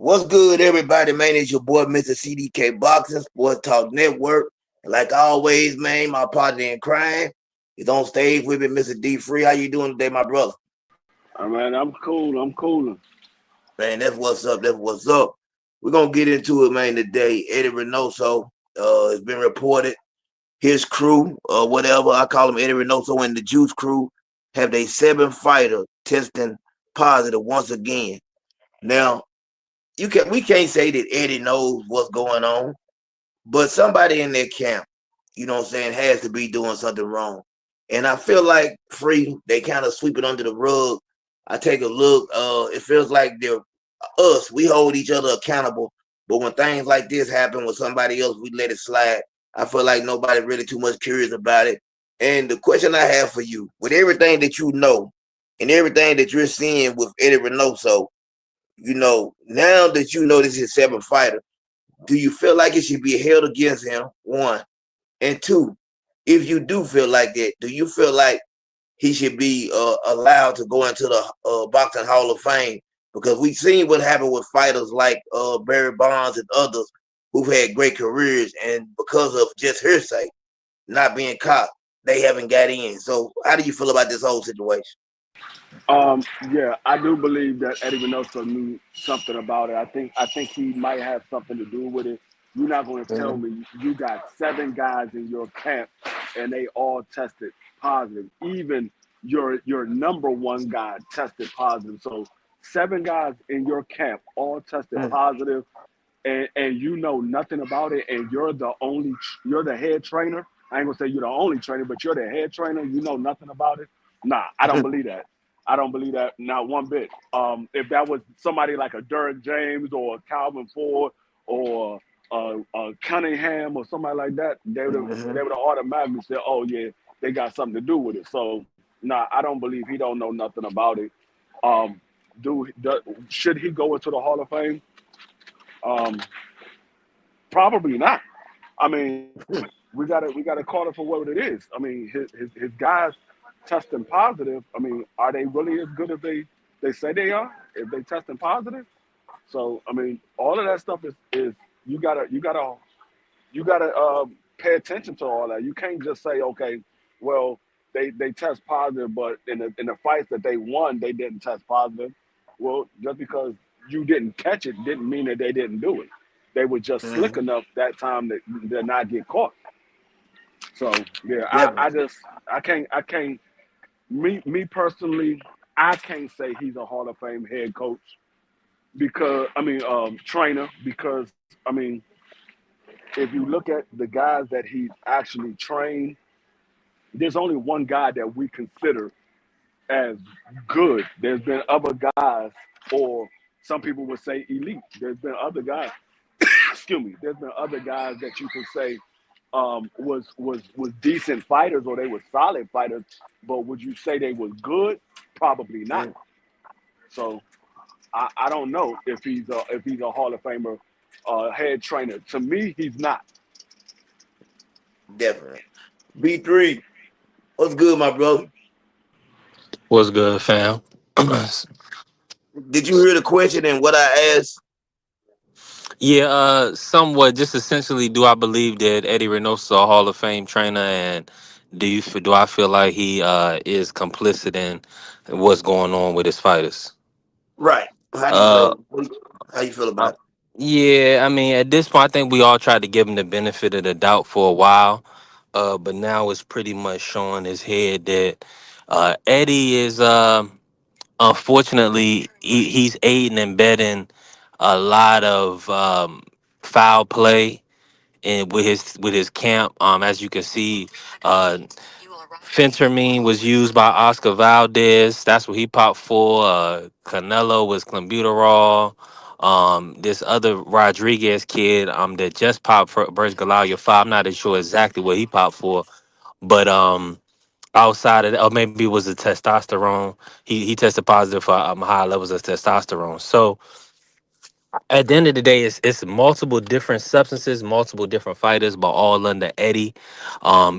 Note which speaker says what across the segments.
Speaker 1: What's good, everybody, man? It's your boy, Mr. CDK Boxing Sports Talk Network. And like always, man, my partner in crime is on stage with me, Mr. D Free. How you doing today, my brother?
Speaker 2: Man, I'm cool. I'm cooling.
Speaker 1: Man, that's what's up. That's what's up. We're gonna get into it, man, today. Eddie Reynoso, it's been reported his crew, whatever I call him, Eddie Reynoso and the Juice crew, have a 7 fighter testing positive once again. Now, we can't say that Eddie knows what's going on, but somebody in their camp, you know what I'm saying, has to be doing something wrong. And I feel like free, they kind of sweep it under the rug. I take a look, it feels like they're us, we hold each other accountable. But when things like this happen with somebody else, we let it slide. I feel like nobody really too much curious about it. And the question I have for you, with everything that you know and everything that you're seeing with Eddie Reynoso, now that you know this is 7 fighter, do you feel like it should be held against him? One. And two, if you do feel like that, do you feel like he should be allowed to go into the Boxing Hall of Fame? Because we've seen what happened with fighters like Barry Bonds and others who've had great careers, and because of just hearsay, not being caught, they haven't got in. So how do you feel about this whole situation?
Speaker 2: Yeah, I do believe that Eddie Reynoso knew something about it. I think he might have something to do with it. You're not going to tell
Speaker 1: Mhm.
Speaker 2: me you got 7 guys in your camp and they all tested positive. Even your number one guy tested positive. So 7 guys in your camp all tested
Speaker 1: Mhm.
Speaker 2: positive, and you know nothing about it, and you're the head trainer. I ain't gonna say you're the only trainer, but you're the head trainer. You know nothing about it. Nah, I don't believe that. I don't believe that not one bit. If that was somebody like a Derrick James or a Calvin Ford or Cunningham or somebody like that, they would have automatically said, "Oh yeah, they got something to do with it." So nah, I don't believe he don't know nothing about it. Um, should he go into the Hall of Fame? Um, Probably not. I mean, we gotta call it for what it is. I mean, his guys testing positive. I mean, are they really as good as they say they are? If they testing positive, so I mean, all of that stuff is you gotta pay attention to all that. You can't just say, okay, well, they test positive, but in the fights that they won, they didn't test positive. Well, just because you didn't catch it didn't mean that they didn't do it. They were just slick
Speaker 1: Mhm.
Speaker 2: enough that time that to not get caught. So yeah, I
Speaker 1: Definitely.
Speaker 2: just I can't me personally, I can't say he's a Hall of Fame head coach because I mean trainer because I mean if you look at the guys that he's actually trained, there's only one guy that we consider as good. There's been other guys, or some people would say elite. There's been other guys. Excuse me. There's been other guys that you could say was decent fighters or they were solid fighters. But would you say they was good? Probably not.
Speaker 1: Mhm.
Speaker 2: So I don't know if he's a Hall of Famer head trainer. To me, he's not.
Speaker 1: Definitely. B3, what's good, my brother?
Speaker 3: What's good, fam?
Speaker 1: Did you hear the question and what I asked?
Speaker 3: Yeah, somewhat. Just essentially, do I believe that Eddie Reynoso is a Hall of Fame trainer, and do I feel like he is complicit in what's going on with his fighters?
Speaker 1: Right. How do you
Speaker 3: Uh,
Speaker 1: feel? How you feel
Speaker 3: uh,
Speaker 1: about it?
Speaker 3: yeah, I mean, at this point, I think we all tried to give him the benefit of the doubt for a while, but now it's pretty much showing his head that Eddie is. Unfortunately, he's aiding and abetting a lot of foul play and with his camp. As you can see, uh, fentanyl was used by Oscar Valdez. That's what he popped for. Canelo was clenbuterol. This other Rodriguez kid, that just popped for Burj Galalia 5. I'm not even sure exactly what he popped for, but outside of that, or maybe it was the testosterone. He tested positive for high levels of testosterone. So at the end of the day, it's multiple different substances, multiple different fighters, but all under Eddie.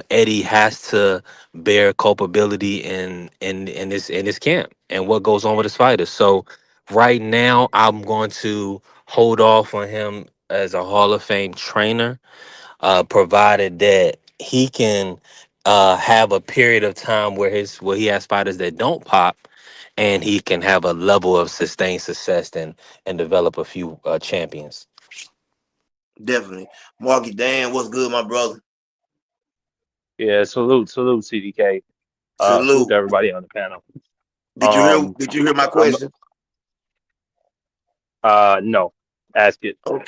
Speaker 3: Eddie has to bear culpability in this camp and what goes on with his fighters. So Right now, I'm going to hold off on him as a Hall of Fame trainer, provided that he can have a period of time where he has fighters that don't pop, and he can have a level of sustained success and develop a few champions.
Speaker 1: Definitely. Marky Dan, what's good, my brother?
Speaker 4: Yeah, salute, CDK. Salute
Speaker 1: Salute.
Speaker 4: to everybody on the panel.
Speaker 1: Did you hear?
Speaker 4: Um,
Speaker 1: Did you hear my
Speaker 4: I'm
Speaker 1: question?
Speaker 4: no, ask it.
Speaker 1: Okay.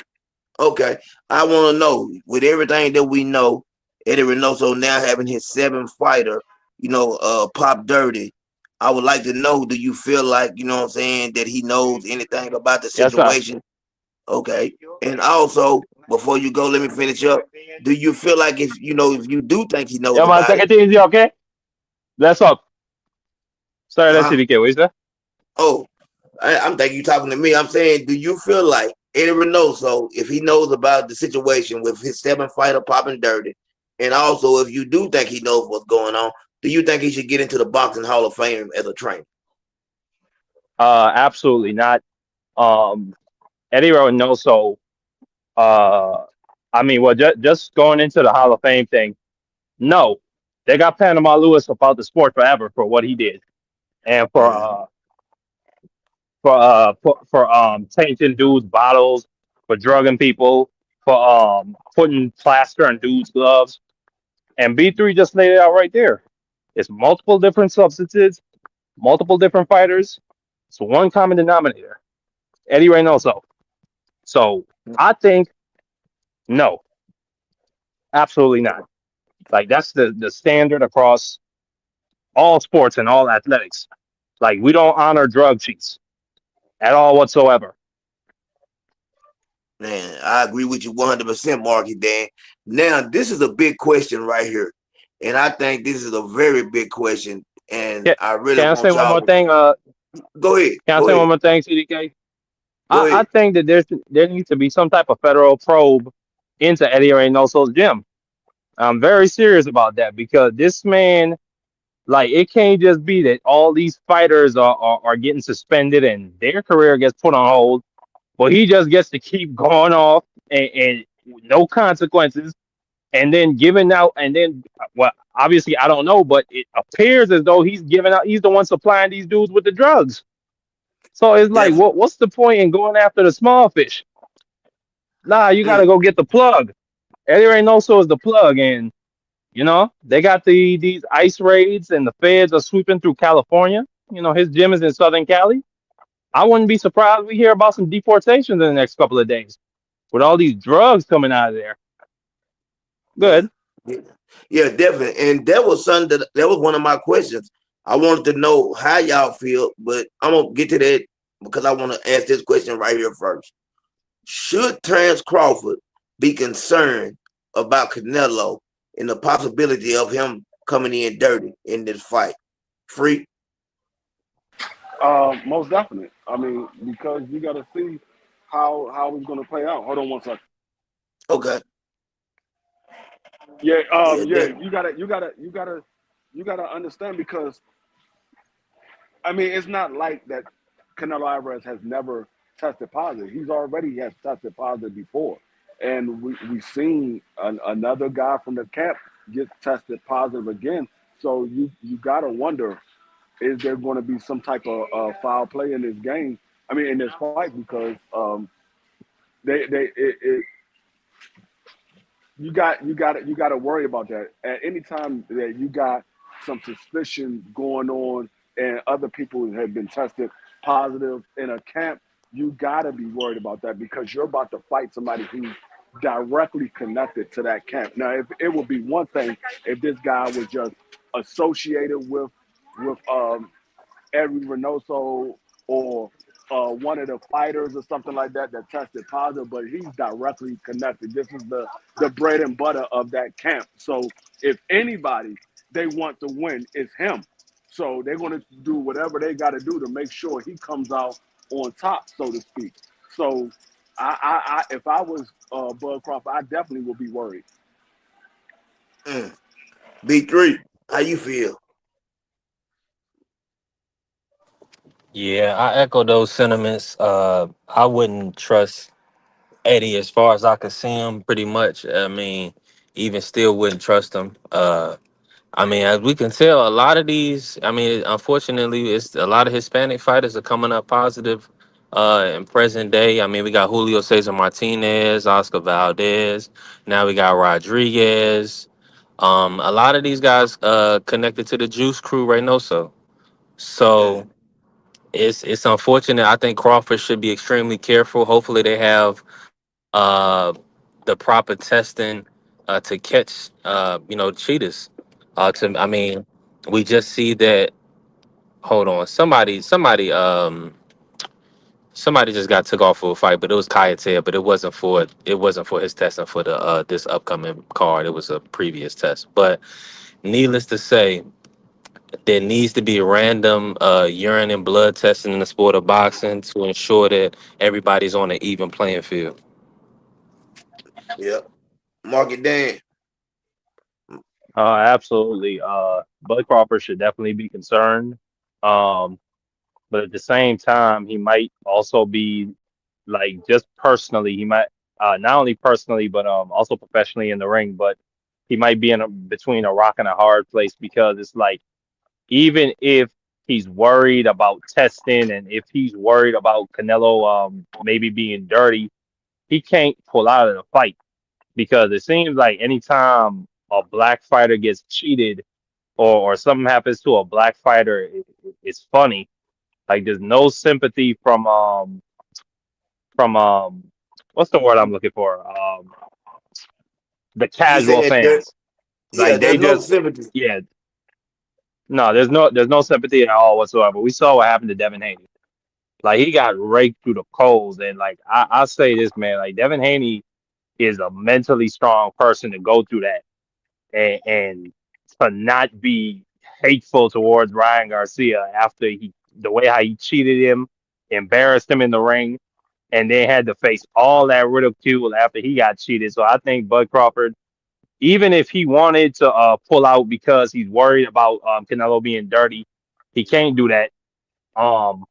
Speaker 1: Okay. I want to know, with everything that we know, Eddie Reynoso now having his seventh fighter, Pop Dirty. I would like to know, do you feel like, what I'm saying, that he knows anything about the
Speaker 4: Yes, sir.
Speaker 1: situation? Okay. And also, before you go, let me finish up. Do you feel like if you do think he knows
Speaker 4: Yeah, man,
Speaker 1: about
Speaker 4: take
Speaker 1: it?
Speaker 4: it easy, okay? Bless up. Sorry, that's
Speaker 1: Huh?
Speaker 4: CDK. What is that?
Speaker 1: Oh, I'm thinking you talking to me. I'm saying, do you feel like Eddie Reynoso, if he knows about the situation with his seventh fighter popping dirty, and also if you do think he knows what's going on, do you think he should get into the boxing Hall of Fame as a trainer?
Speaker 4: Absolutely not. Um, Eddie Reynoso. Uh, I mean, well, just going into the Hall of Fame thing. No, they got Panama Lewis about the sport forever for what he did, and
Speaker 1: Mm-hmm.
Speaker 4: for tainting dudes' bottles, for drugging people, for putting plaster on dudes' gloves. And B3 just laid it out right there. It's multiple different substances, multiple different fighters. It's one common denominator. Eddie Reynoso. So I think no, absolutely not. Like that's the standard across all sports and all athletics. Like we don't honor drug cheats at all whatsoever.
Speaker 1: Man, I agree with you 100%, Marky Dan. Now, this is a big question right here. And I think this is a very big question. And
Speaker 4: Can,
Speaker 1: I really
Speaker 4: can I say
Speaker 1: want
Speaker 4: one
Speaker 1: y'all
Speaker 4: more
Speaker 1: to
Speaker 4: thing?
Speaker 1: go ahead.
Speaker 4: Can I
Speaker 1: Go
Speaker 4: say one
Speaker 1: ahead.
Speaker 4: more thing, CDK?
Speaker 1: Go
Speaker 4: I
Speaker 1: ahead.
Speaker 4: think that there needs to be some type of federal probe into Eddie Reynoso's gym. I'm very serious about that because this man, like, it can't just be that all these fighters are getting suspended and their career gets put on hold, but he just gets to keep going off and no consequences, and then giving out, and then, well, obviously, I don't know, but it appears as though he's giving out, he's the one supplying these dudes with the drugs. So it's like,
Speaker 1: Definitely.
Speaker 4: what's the point in going after the small fish? Nah, you got
Speaker 1: Mm,
Speaker 4: to go get the plug. Eddie Reynoso is the plug, and they got these ice raids, and the feds are sweeping through California. His gym is in Southern Cali. I wouldn't be surprised we hear about some deportations in the next couple of days with all these drugs coming out of there.
Speaker 1: mm.
Speaker 4: Good.
Speaker 1: Yeah. Yeah, definitely. And that was something that was one of my questions. I wanted to know how y'all feel, but I'm gonna get to that because I want to ask this question right here first. Should Terence Crawford be concerned about Canelo and the possibility of him coming in dirty in this fight? Free?
Speaker 2: Most definite. I mean, because you got to see how it's going to play out. Hold on one second.
Speaker 1: Okay.
Speaker 2: Yeah,
Speaker 1: Yeah,
Speaker 2: yeah. You gotta understand because I mean, it's not like that. Canelo Alvarez has never tested positive. He's already has tested positive before, and we seen another guy from the camp get tested positive again. So you gotta wonder, is there going to be some type of foul play in this game? I mean, in this fight because it, you got to worry about that at any time that you got some suspicion going on and other people have been tested positive in a camp. You got to be worried about that because you're about to fight somebody who's directly connected to that camp. Now, if it would be one thing if this guy was just associated with Eddie Reynoso or one of the fighters or something like that that tested positive, but he's directly connected. This is the bread and butter of that camp. So if anybody they want to win, it's him. So they're going to do whatever they got to do to make sure he comes out on top, so to speak. So if I was Bud Crawford, I definitely would be worried.
Speaker 1: Mm. B3, how you feel?
Speaker 3: Yeah, I echo those sentiments. I wouldn't trust Eddie as far as I could see him. Pretty much. I mean, even still wouldn't trust him. I mean, as we can tell, a lot of these. I mean, unfortunately, it's a lot of Hispanic fighters are coming up positive. In present day, I mean, we got Julio Cesar Martinez, Oscar Valdez. Now we got Rodriguez. A lot of these guys connected to the Juice Crew, Reynoso.
Speaker 1: Mm,
Speaker 3: So it's unfortunate. I think Crawford should be extremely careful. Hopefully, they have uh, the proper testing to catch cheaters. I mean, we just see that. Hold on, somebody just got took off for a fight, but it was Kaya, but it wasn't for his testing for the this upcoming card. It was a previous test. But needless to say, there needs to be random urine and blood testing in the sport of boxing to ensure that everybody's on an even playing field.
Speaker 1: yep. Mark it down.
Speaker 4: Absolutely. Bud Crawford should definitely be concerned. Um, but at the same time, he might also be like just personally, he might not only personally but also professionally in the ring, but he might be in between a rock and a hard place because it's like even if he's worried about testing and if he's worried about Canelo maybe being dirty, he can't pull out of the fight because it seems like anytime a black fighter gets cheated or something happens to a black fighter, it's funny. Like there's no sympathy from what's the word I'm looking for? The
Speaker 1: You
Speaker 4: casual
Speaker 1: said there,
Speaker 4: fans.
Speaker 1: yeah,
Speaker 4: Like they
Speaker 1: there's no
Speaker 4: just
Speaker 1: sympathy.
Speaker 4: yeah, no, there's no sympathy at all whatsoever. We saw what happened to Devin Haney. Like he got raked through the coals, and like I say this man, like Devin Haney is a mentally strong person to go through that and to not be hateful towards Ryan Garcia after the way how he cheated him, embarrassed him in the ring, and then had to face all that ridicule after he got cheated. So I think Bud Crawford, even if he wanted to pull out because he's worried about Canelo being dirty, he can't do that. Um,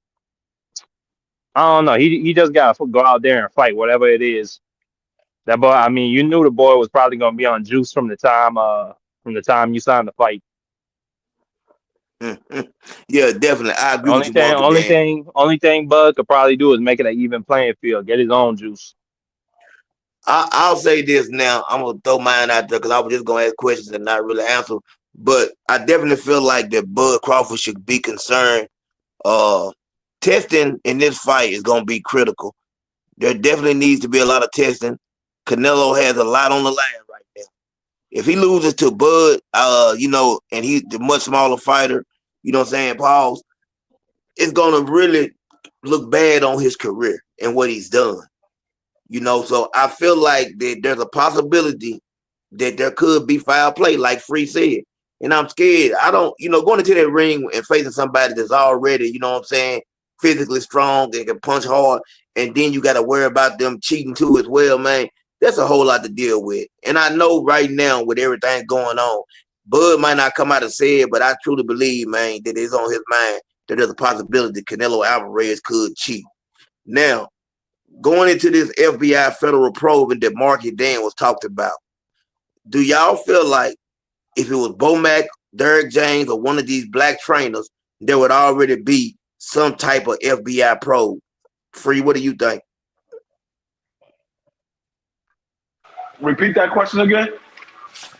Speaker 4: I don't know. He just gotta go out there and fight whatever it is. That boy, I mean, you knew the boy was probably gonna be on juice from the time you signed the fight.
Speaker 1: Mm. Yeah, definitely. I agree with
Speaker 4: Only
Speaker 1: you,
Speaker 4: thing,
Speaker 1: Mark it
Speaker 4: only
Speaker 1: down.
Speaker 4: thing, only thing Bud could probably do is make it an even playing field, get his own juice.
Speaker 1: I'll say this now. I'm gonna throw mine out there because I was just gonna ask questions and not really answer. But I definitely feel like that Bud Crawford should be concerned. Uh, Testing in this fight is gonna be critical. There definitely needs to be a lot of testing. Canelo has a lot on the line right now. If he loses to Bud, and he's the much smaller fighter, you know what I'm saying, Pauls, it's gonna really look bad on his career and what he's done. So I feel like that there's a possibility that there could be foul play, like Free said. And I'm scared. I don't, going into that ring and facing somebody that's already, you know what I'm saying, physically strong and can punch hard, and then you got to worry about them cheating too as well, man. That's a whole lot to deal with. And I know right now with everything going on, Bud might not come out and say it, but I truly believe, man, that it's on his mind that there's a possibility Canelo Alvarez could cheat. Now, going into this FBI federal probe that Marky Dan was talked about, do y'all feel like if it was Bomac, Derrick James, or one of these black trainers, there would already be some type of FBI probe? Free, what do you think?
Speaker 2: Repeat that question again.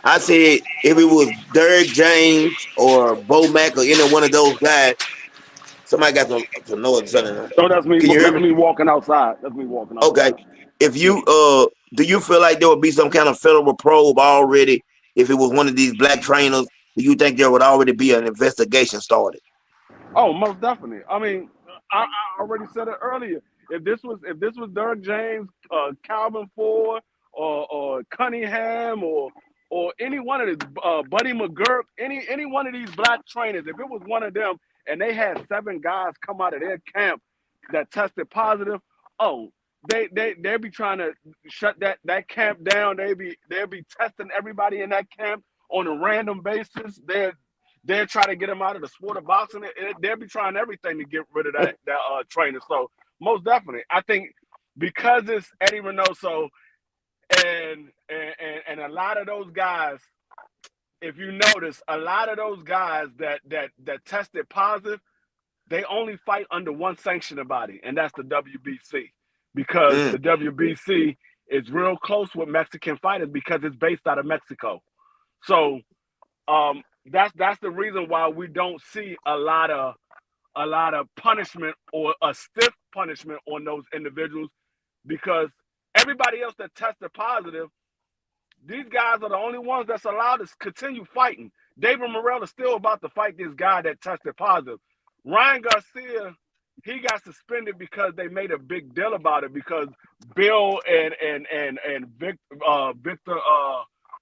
Speaker 1: I said if it was Derrick James or Bomac or any one of those guys, somebody got some noise something.
Speaker 2: So that's me.
Speaker 1: Can you hear
Speaker 2: That's
Speaker 1: me?
Speaker 2: me walking outside. That's me walking
Speaker 1: Okay.
Speaker 2: outside.
Speaker 1: If
Speaker 2: Yeah.
Speaker 1: you do you feel like there would be some kind of federal probe already if it was one of these black trainers? Do you think there would already be an investigation started?
Speaker 2: Oh, most definitely. I mean, I already said it earlier. If this was Derrick James, Calvin Ford, or Cunningham, or any one of these, Buddy McGurk, any one of these black trainers, if it was one of them, and they had 7 guys come out of their camp that tested positive, oh, they'd be trying to shut that camp down. They'd be testing everybody in that camp on a random basis. they'll try to get him out of the sport of boxing. They'll be trying everything to get rid of that trainer. So most definitely, I think because it's Eddie Reynoso and a lot of those guys, if you notice, a lot of those guys that tested positive, they only fight under one sanctioning body, and that's the WBC, because
Speaker 1: Mm,
Speaker 2: the WBC is real close with Mexican fighters because it's based out of Mexico. So that's the reason why we don't see a lot of punishment or a stiff punishment on those individuals, because everybody else that tested positive, these guys are the only ones that's allowed to continue fighting. David Morrell is still about to fight this guy that tested positive. Ryan Garcia, he got suspended because they made a big deal about it, because Bill and Victor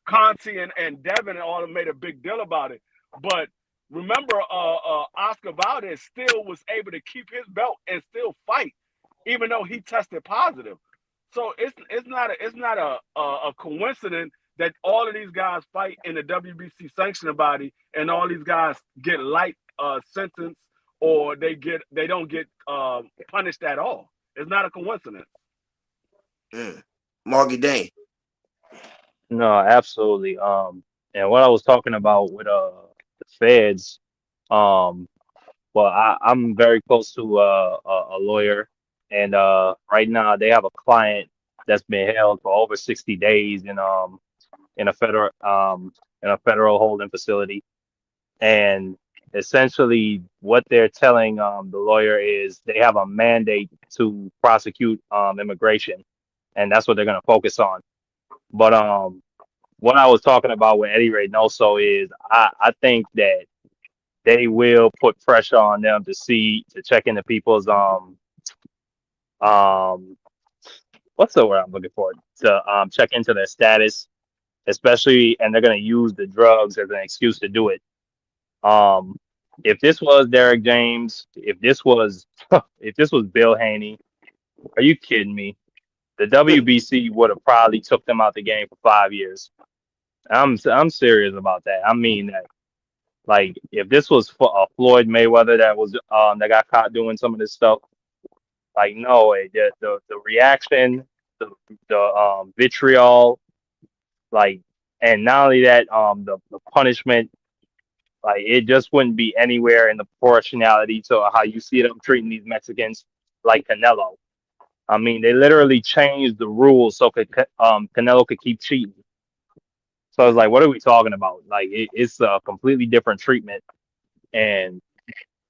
Speaker 2: Conti and Devin and all made a big deal about it. But remember, Oscar Valdez still was able to keep his belt and still fight, even though he tested positive. So it's not a coincidence that all of these guys fight in the WBC sanctioning body, and all these guys get light sentence, or they don't get punished at all. It's not a coincidence.
Speaker 1: mm. Marky Dane.
Speaker 4: No, absolutely. And what I was talking about with the feds, um, well, I'm very close to a lawyer, and right now they have a client that's been held for over 60 days in a federal holding facility. And essentially what they're telling the lawyer is they have a mandate to prosecute immigration, and that's what they're going to focus on. But what I was talking about with Eddie Reynoso is I think that they will put pressure on them to check into people's um what's the word I'm looking for, to check into their status, especially, and they're going to use the drugs as an excuse to do it. Um, if this was Derrick James, if this was if this was Bill Haney, are you kidding me? The WBC would have probably took them out the game for 5 years. I'm serious about that. I mean that. Like, if this was Floyd Mayweather that got caught doing some of this stuff, like, no way. The reaction, the vitriol, like, and not only that, the punishment, like, it just wouldn't be anywhere in the proportionality to how you see them treating these Mexicans, like Canelo. I mean, they literally changed the rules so Canelo could keep cheating. So it's
Speaker 1: Mm,
Speaker 4: like, what are we talking about? Like, it's a completely different treatment, and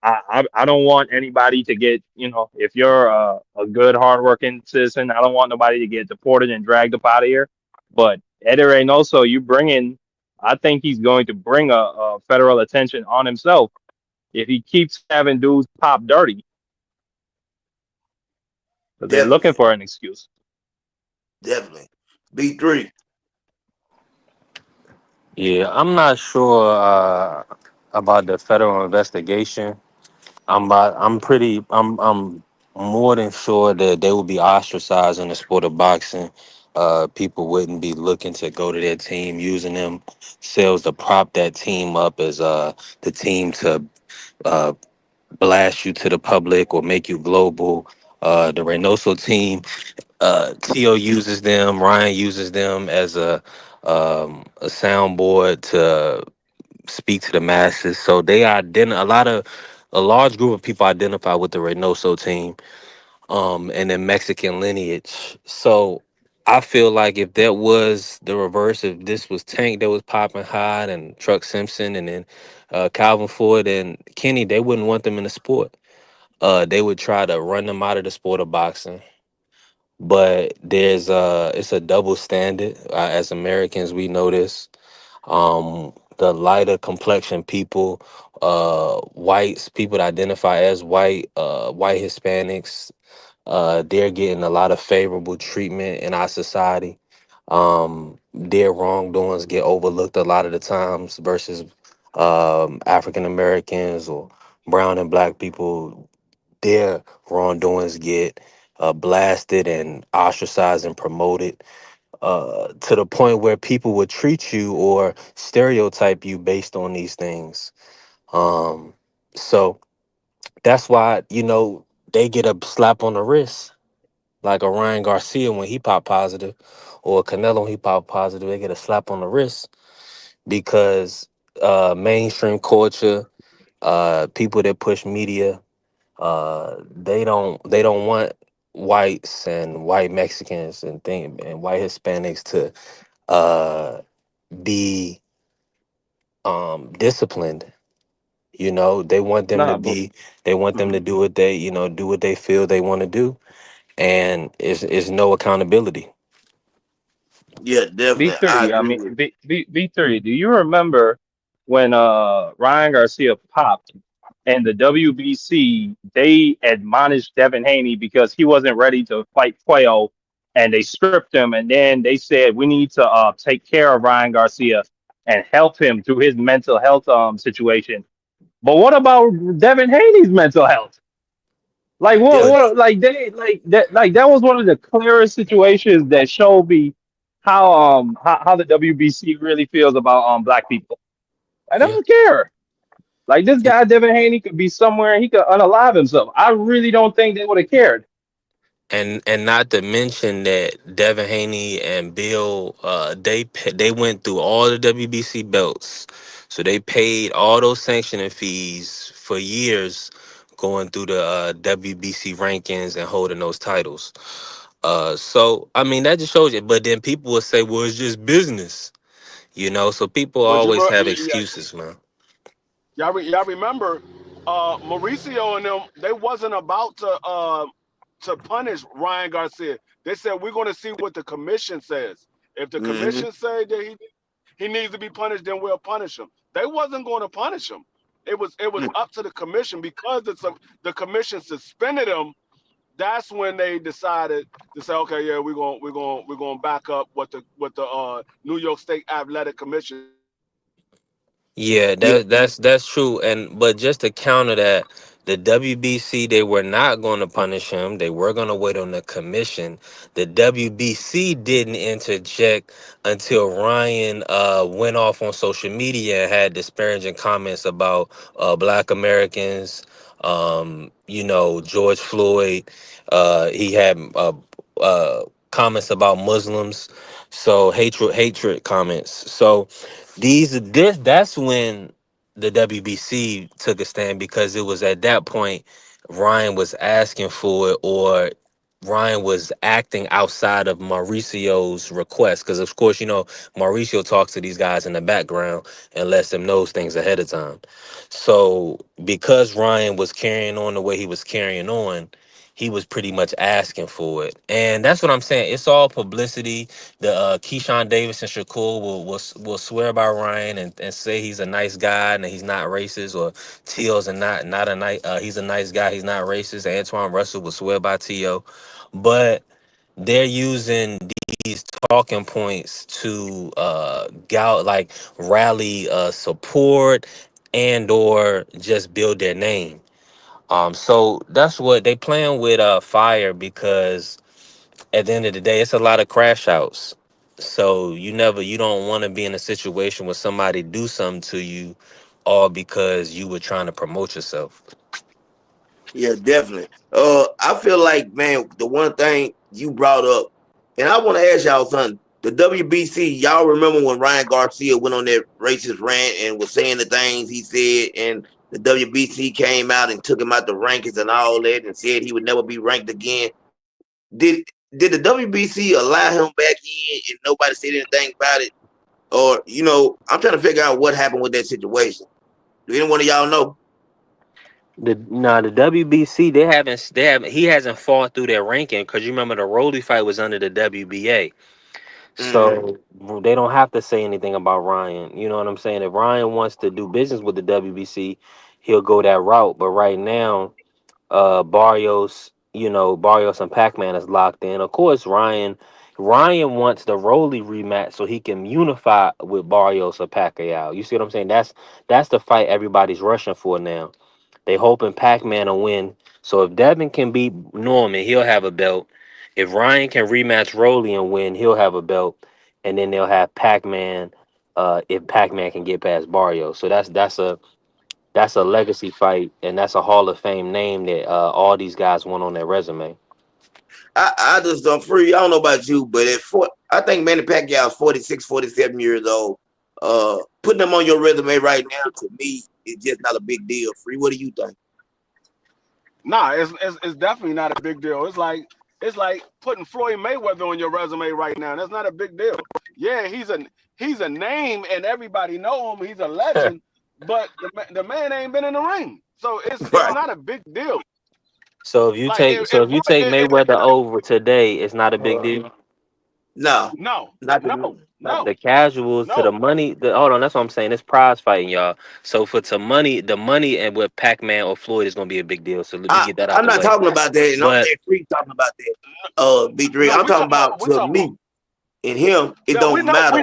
Speaker 4: I don't want anybody to get, if you're a good, hardworking citizen, I don't want nobody to get deported and dragged up out of here. But Eddie Reynoso, I think he's going to bring a federal attention on himself if he keeps having dudes pop dirty, because they're looking
Speaker 1: definitely,
Speaker 4: for an excuse.
Speaker 1: definitely. B3.
Speaker 3: Yeah, I'm not sure about the federal investigation. I'm more than sure that they will be ostracized in the sport of boxing. People wouldn't be looking to go to their team, using themselves to prop that team up as the team to uh, blast you to the public or make you global. The Reynoso team, Tio uses them, Ryan uses them as a soundboard to speak to the masses. So a large group of people identify with the Reynoso team, and then Mexican lineage. So I feel like if that was the reverse, if this was Tank that was popping hot and Truck Simpson and then Calvin Ford and Kenny, they wouldn't want them in the sport. They would try to run them out of the sport of boxing. But it's a double standard. As Americans, we know this. The lighter complexion people, whites, people that identify as white, white Hispanics, they're getting a lot of favorable treatment in our society. Their wrongdoings get overlooked a lot of the times versus African Americans or brown and black people. Their wrongdoings get blasted and ostracized and promoted, to the point where people would treat you or stereotype you based on these things. Um, so that's why they get a slap on the wrist, like a Ryan Garcia when he popped positive, or a Canelo when he popped positive. They get a slap on the wrist because mainstream culture, people that push media, they don't want whites and white Mexicans and white Hispanics to uh, be disciplined. They want them to
Speaker 4: Nah, but
Speaker 3: be, they want them to
Speaker 4: mhm.
Speaker 3: do what they, do what they feel they want to do, and it's no accountability.
Speaker 1: Yeah, definitely. I
Speaker 4: B3, I
Speaker 1: agree
Speaker 4: mean
Speaker 1: with.
Speaker 4: B3. Do you remember when Ryan Garcia popped and the WBC they admonished Devin Haney because he wasn't ready to fight Quail, and they stripped him, and then they said we need to take care of Ryan Garcia and help him through his mental health situation. But what about Devin Haney's mental health? Like
Speaker 3: But
Speaker 4: like they like that was one of the clearest situations that showed me how the WBC really feels about black people. I
Speaker 3: yeah.
Speaker 4: don't care. Like this guy Devin Haney could be somewhere and he could unalive himself. I really don't think they would have cared.
Speaker 3: And not to mention that Devin Haney and Bill, they went through all the WBC belts, so they paid all those sanctioning fees for years, going through the WBC rankings and holding those titles. So I mean that just shows you. But then people will say, "Well, it's just business," So people
Speaker 2: But
Speaker 3: always have excuses, man.
Speaker 2: y'all remember Mauricio and them, they wasn't about to punish Ryan Garcia. They said we're going to see what the commission says. If the
Speaker 1: Hmm.
Speaker 2: commission say that he needs to be punished, then we'll punish him. They wasn't going to punish him. It was up to the commission because the commission suspended him. That's when they decided to say, okay, yeah, we're going to back up what the New York State Athletic Commission said.
Speaker 3: Yeah,
Speaker 1: Yeah,
Speaker 3: that's true. And but just to counter that, the WBC, they were not going to punish him. They were going to wait on the commission. The WBC didn't interject until Ryan went off on social media and had disparaging comments about Black Americans. George Floyd. He had comments about Muslims. So hatred comments. So that's when the WBC took a stand, because it was at that point Ryan was asking for it, or Ryan was acting outside of Mauricio's request, because of course Mauricio talks to these guys in the background and lets them know things ahead of time. So because Ryan was carrying on the way he was carrying on, he was pretty much asking for it, and that's what I'm saying. It's all publicity. The Keyshawn Davis and Shakur will swear by Ryan and say he's a nice guy and that he's not racist, or T.O.'s a not a nice he's a nice guy, he's not racist. Antoine Russell will swear by T.O., but they're using these talking points to like rally support and or just build their name. So that's what they playing with fire, because at the end of the day, it's a lot of crash outs. So you don't want to be in a situation where somebody do something to you, all because you were trying to promote yourself.
Speaker 1: yeah, definitely. I feel like, man, the one thing you brought up, and I want to ask y'all something. The WBC, y'all remember when Ryan Garcia went on that racist rant and was saying the things he said, and the WBC came out and took him out the rankings and all that, and said he would never be ranked again. Did the WBC allow him back in and nobody said anything about it? Or I'm trying to figure out what happened with that situation. Do anyone of y'all know?
Speaker 3: The WBC, they haven't he hasn't fought through their ranking, because you remember the Rolly fight was under the WBA.
Speaker 1: Mm-hmm.
Speaker 3: So they don't have to say anything about Ryan. You know what I'm saying? If Ryan wants to do business with the WBC, he'll go that route. But right now, Barrios and Pac-Man is locked in. Of course, Ryan wants the Rolly rematch so he can unify with Barrios or Pacquiao. You see what I'm saying? That's the fight everybody's rushing for now. They hoping Pac-Man will win. So if Devin can beat Norman, he'll have a belt. If Ryan can rematch Rolly and win, he'll have a belt. And then they'll have Pac-Man if Pac-Man can get past Barrios. So that's That's a legacy fight, and that's a Hall of Fame name that all these guys want on their resume.
Speaker 1: I just don't free. I don't know about you, but I think Manny Pacquiao is 46, 47 years old. Putting them on your resume right now to me is just not a big deal. Free. What do you think?
Speaker 2: Nah, it's definitely not a big deal. It's like putting Floyd Mayweather on your resume right now. That's not a big deal. Yeah, he's a name and everybody know him. He's a legend, but the man ain't been in the ring, so it's
Speaker 1: Right.
Speaker 2: not a big deal.
Speaker 3: So if you
Speaker 2: Like
Speaker 3: take so if you take Mayweather over today, it's not a big deal.
Speaker 1: No,
Speaker 2: no,
Speaker 1: not
Speaker 2: no,
Speaker 1: the, not
Speaker 3: The
Speaker 2: no,
Speaker 3: casuals to
Speaker 2: no.
Speaker 3: the money. Hold on, that's what I'm saying. It's prize fighting, y'all. So for to money, the money and with Pac-Man or Floyd is gonna be a big deal. So let me get that out
Speaker 1: I'm
Speaker 3: the
Speaker 1: not
Speaker 3: way.
Speaker 1: talking about that, and I'm
Speaker 3: But
Speaker 1: saying free talking about that. B3.
Speaker 2: No,
Speaker 1: I'm talking about
Speaker 2: we
Speaker 1: to
Speaker 2: talking about
Speaker 1: me and him. It
Speaker 2: no, we
Speaker 1: don't
Speaker 2: know,
Speaker 1: matter.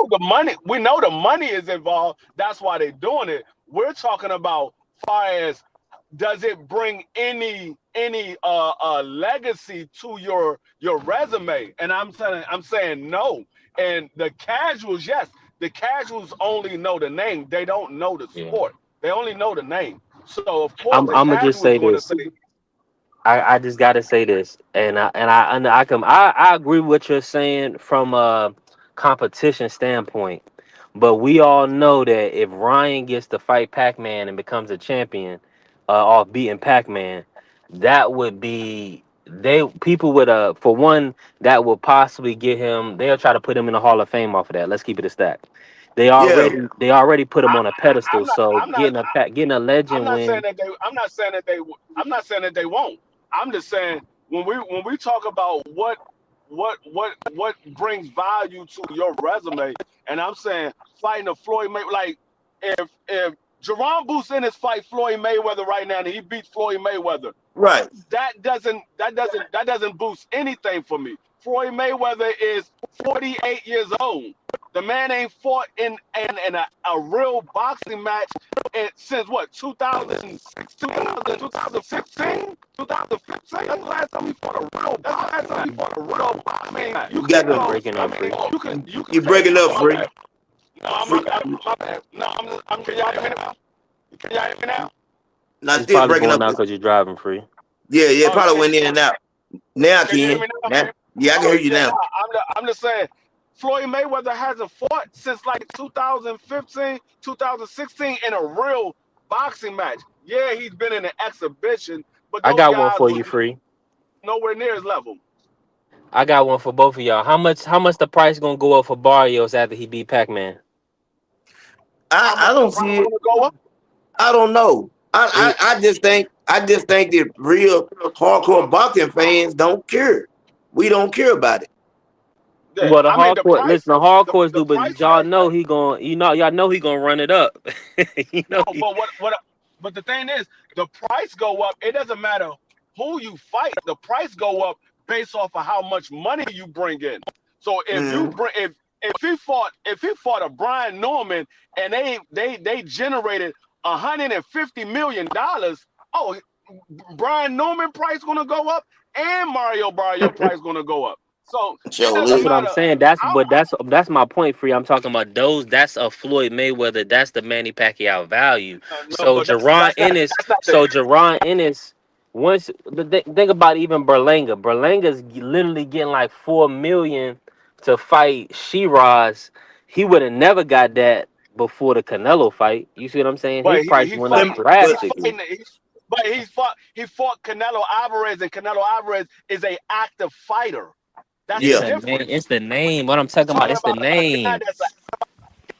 Speaker 2: the money. We know the money is involved. That's why they're doing it. We're talking about far as does it bring any legacy to your resume? And I'm saying no. And the casuals, yes, the casuals only know the name. They don't know the
Speaker 3: yeah,
Speaker 2: sport. They only know the name. So of course
Speaker 3: I'm
Speaker 2: the
Speaker 3: I'm gonna just
Speaker 2: casual is
Speaker 3: say
Speaker 2: going to
Speaker 3: this.
Speaker 2: say,
Speaker 3: I just gotta say this, and I agree with what you're saying from a competition standpoint, but we all know that if Ryan gets to fight Pac-Man and becomes a champion, off beating Pac-Man, that would be they people would for one that would possibly get him. They'll try to put him in the Hall of Fame off of that. Let's keep it a stack.
Speaker 1: Yeah,
Speaker 3: They already put him
Speaker 2: I,
Speaker 3: on a pedestal,
Speaker 2: I'm not,
Speaker 3: so
Speaker 2: I'm not,
Speaker 3: getting a
Speaker 2: I'm
Speaker 3: legend
Speaker 2: not saying
Speaker 3: win.
Speaker 2: that they. I'm not saying that they won't. I'm just saying when we talk about what brings value to your resume, and I'm saying fighting a Floyd Mayweather. Like if Jerome Booth in his fight Floyd Mayweather right now and he beats Floyd Mayweather,
Speaker 1: right.
Speaker 2: that doesn't boost anything for me. Floyd Mayweather is 48 years old. The man ain't fought in a real boxing match since what 2006, 2015. That's the last time he fought a real. That's the last time he fought a real. I mean, you
Speaker 1: You
Speaker 2: can
Speaker 1: got
Speaker 3: You're
Speaker 1: to.
Speaker 2: go.
Speaker 3: breaking
Speaker 2: I
Speaker 3: up,
Speaker 2: mean,
Speaker 3: free.
Speaker 2: you can
Speaker 1: You
Speaker 2: say
Speaker 1: breaking up,
Speaker 2: my
Speaker 1: free.
Speaker 2: bad. No,
Speaker 1: Free.
Speaker 2: my bad. No, can y'all hear me now? Can y'all hear me now?
Speaker 1: Not
Speaker 3: It's
Speaker 1: still
Speaker 3: probably
Speaker 1: breaking
Speaker 3: going
Speaker 1: up.
Speaker 3: out because you're driving, free.
Speaker 1: Yeah.
Speaker 2: Oh,
Speaker 1: Probably went in and out. Now I
Speaker 2: can you hear
Speaker 1: can.
Speaker 2: me now?
Speaker 1: Now, yeah, I can
Speaker 2: Oh
Speaker 1: hear you
Speaker 2: yeah,
Speaker 1: now.
Speaker 2: no, I'm just saying. Floyd Mayweather hasn't fought since like 2015, 2016 in a real boxing match. Yeah, he's been in an exhibition, but
Speaker 3: I
Speaker 2: those
Speaker 3: got one
Speaker 2: guys
Speaker 3: for
Speaker 2: was
Speaker 3: you, free.
Speaker 2: nowhere near his level.
Speaker 3: I got one for both of y'all. How much the price gonna go up for Barrios after he beat Pac-Man?
Speaker 2: How
Speaker 1: I
Speaker 2: much the
Speaker 1: don't
Speaker 2: price
Speaker 1: see it.
Speaker 2: gonna go up?
Speaker 1: I don't know.
Speaker 3: It,
Speaker 1: I just think that real hardcore boxing fans don't care. We don't care about it.
Speaker 2: Yeah,
Speaker 3: well, the
Speaker 2: I mean
Speaker 3: hardcore, listen, the hardcores
Speaker 2: the
Speaker 3: do, but
Speaker 2: price.
Speaker 3: y'all know he gonna run it up. you know,
Speaker 2: No, but but the thing is, the price go up. It doesn't matter who you fight. The price go up based off of how much money you bring in. So if you
Speaker 1: Mm-hmm.
Speaker 2: bring if he fought a Brian Norman and they generated $150 million, oh, Brian Norman price gonna go up and Mario Barrio price gonna go up. So it doesn't
Speaker 3: that's what
Speaker 1: Surely.
Speaker 3: I'm
Speaker 2: matter.
Speaker 3: saying. That's my point, free. I'm talking about those. That's a Floyd Mayweather. That's the Manny Pacquiao value.
Speaker 2: No,
Speaker 3: So
Speaker 2: but
Speaker 3: Jerron Ennis.
Speaker 2: that's not the
Speaker 3: So Jerron Ennis. Once think about even Berlanga. Berlanga's literally getting like 4 million to fight Shiraz. He would have never got that before the Canelo fight. You see what I'm saying? His
Speaker 2: But
Speaker 3: price
Speaker 2: he
Speaker 3: went up
Speaker 2: fighting.
Speaker 1: But
Speaker 2: He's
Speaker 3: drastically.
Speaker 2: fighting. But he fought Canelo Alvarez, and Canelo Alvarez is a active fighter. That's
Speaker 3: It's
Speaker 2: the
Speaker 1: yeah,
Speaker 3: the name.
Speaker 2: difference.
Speaker 3: It's the name. What I'm
Speaker 2: I'm
Speaker 3: talking about.
Speaker 2: talking
Speaker 3: It's the
Speaker 2: about a guy
Speaker 3: name.
Speaker 2: that's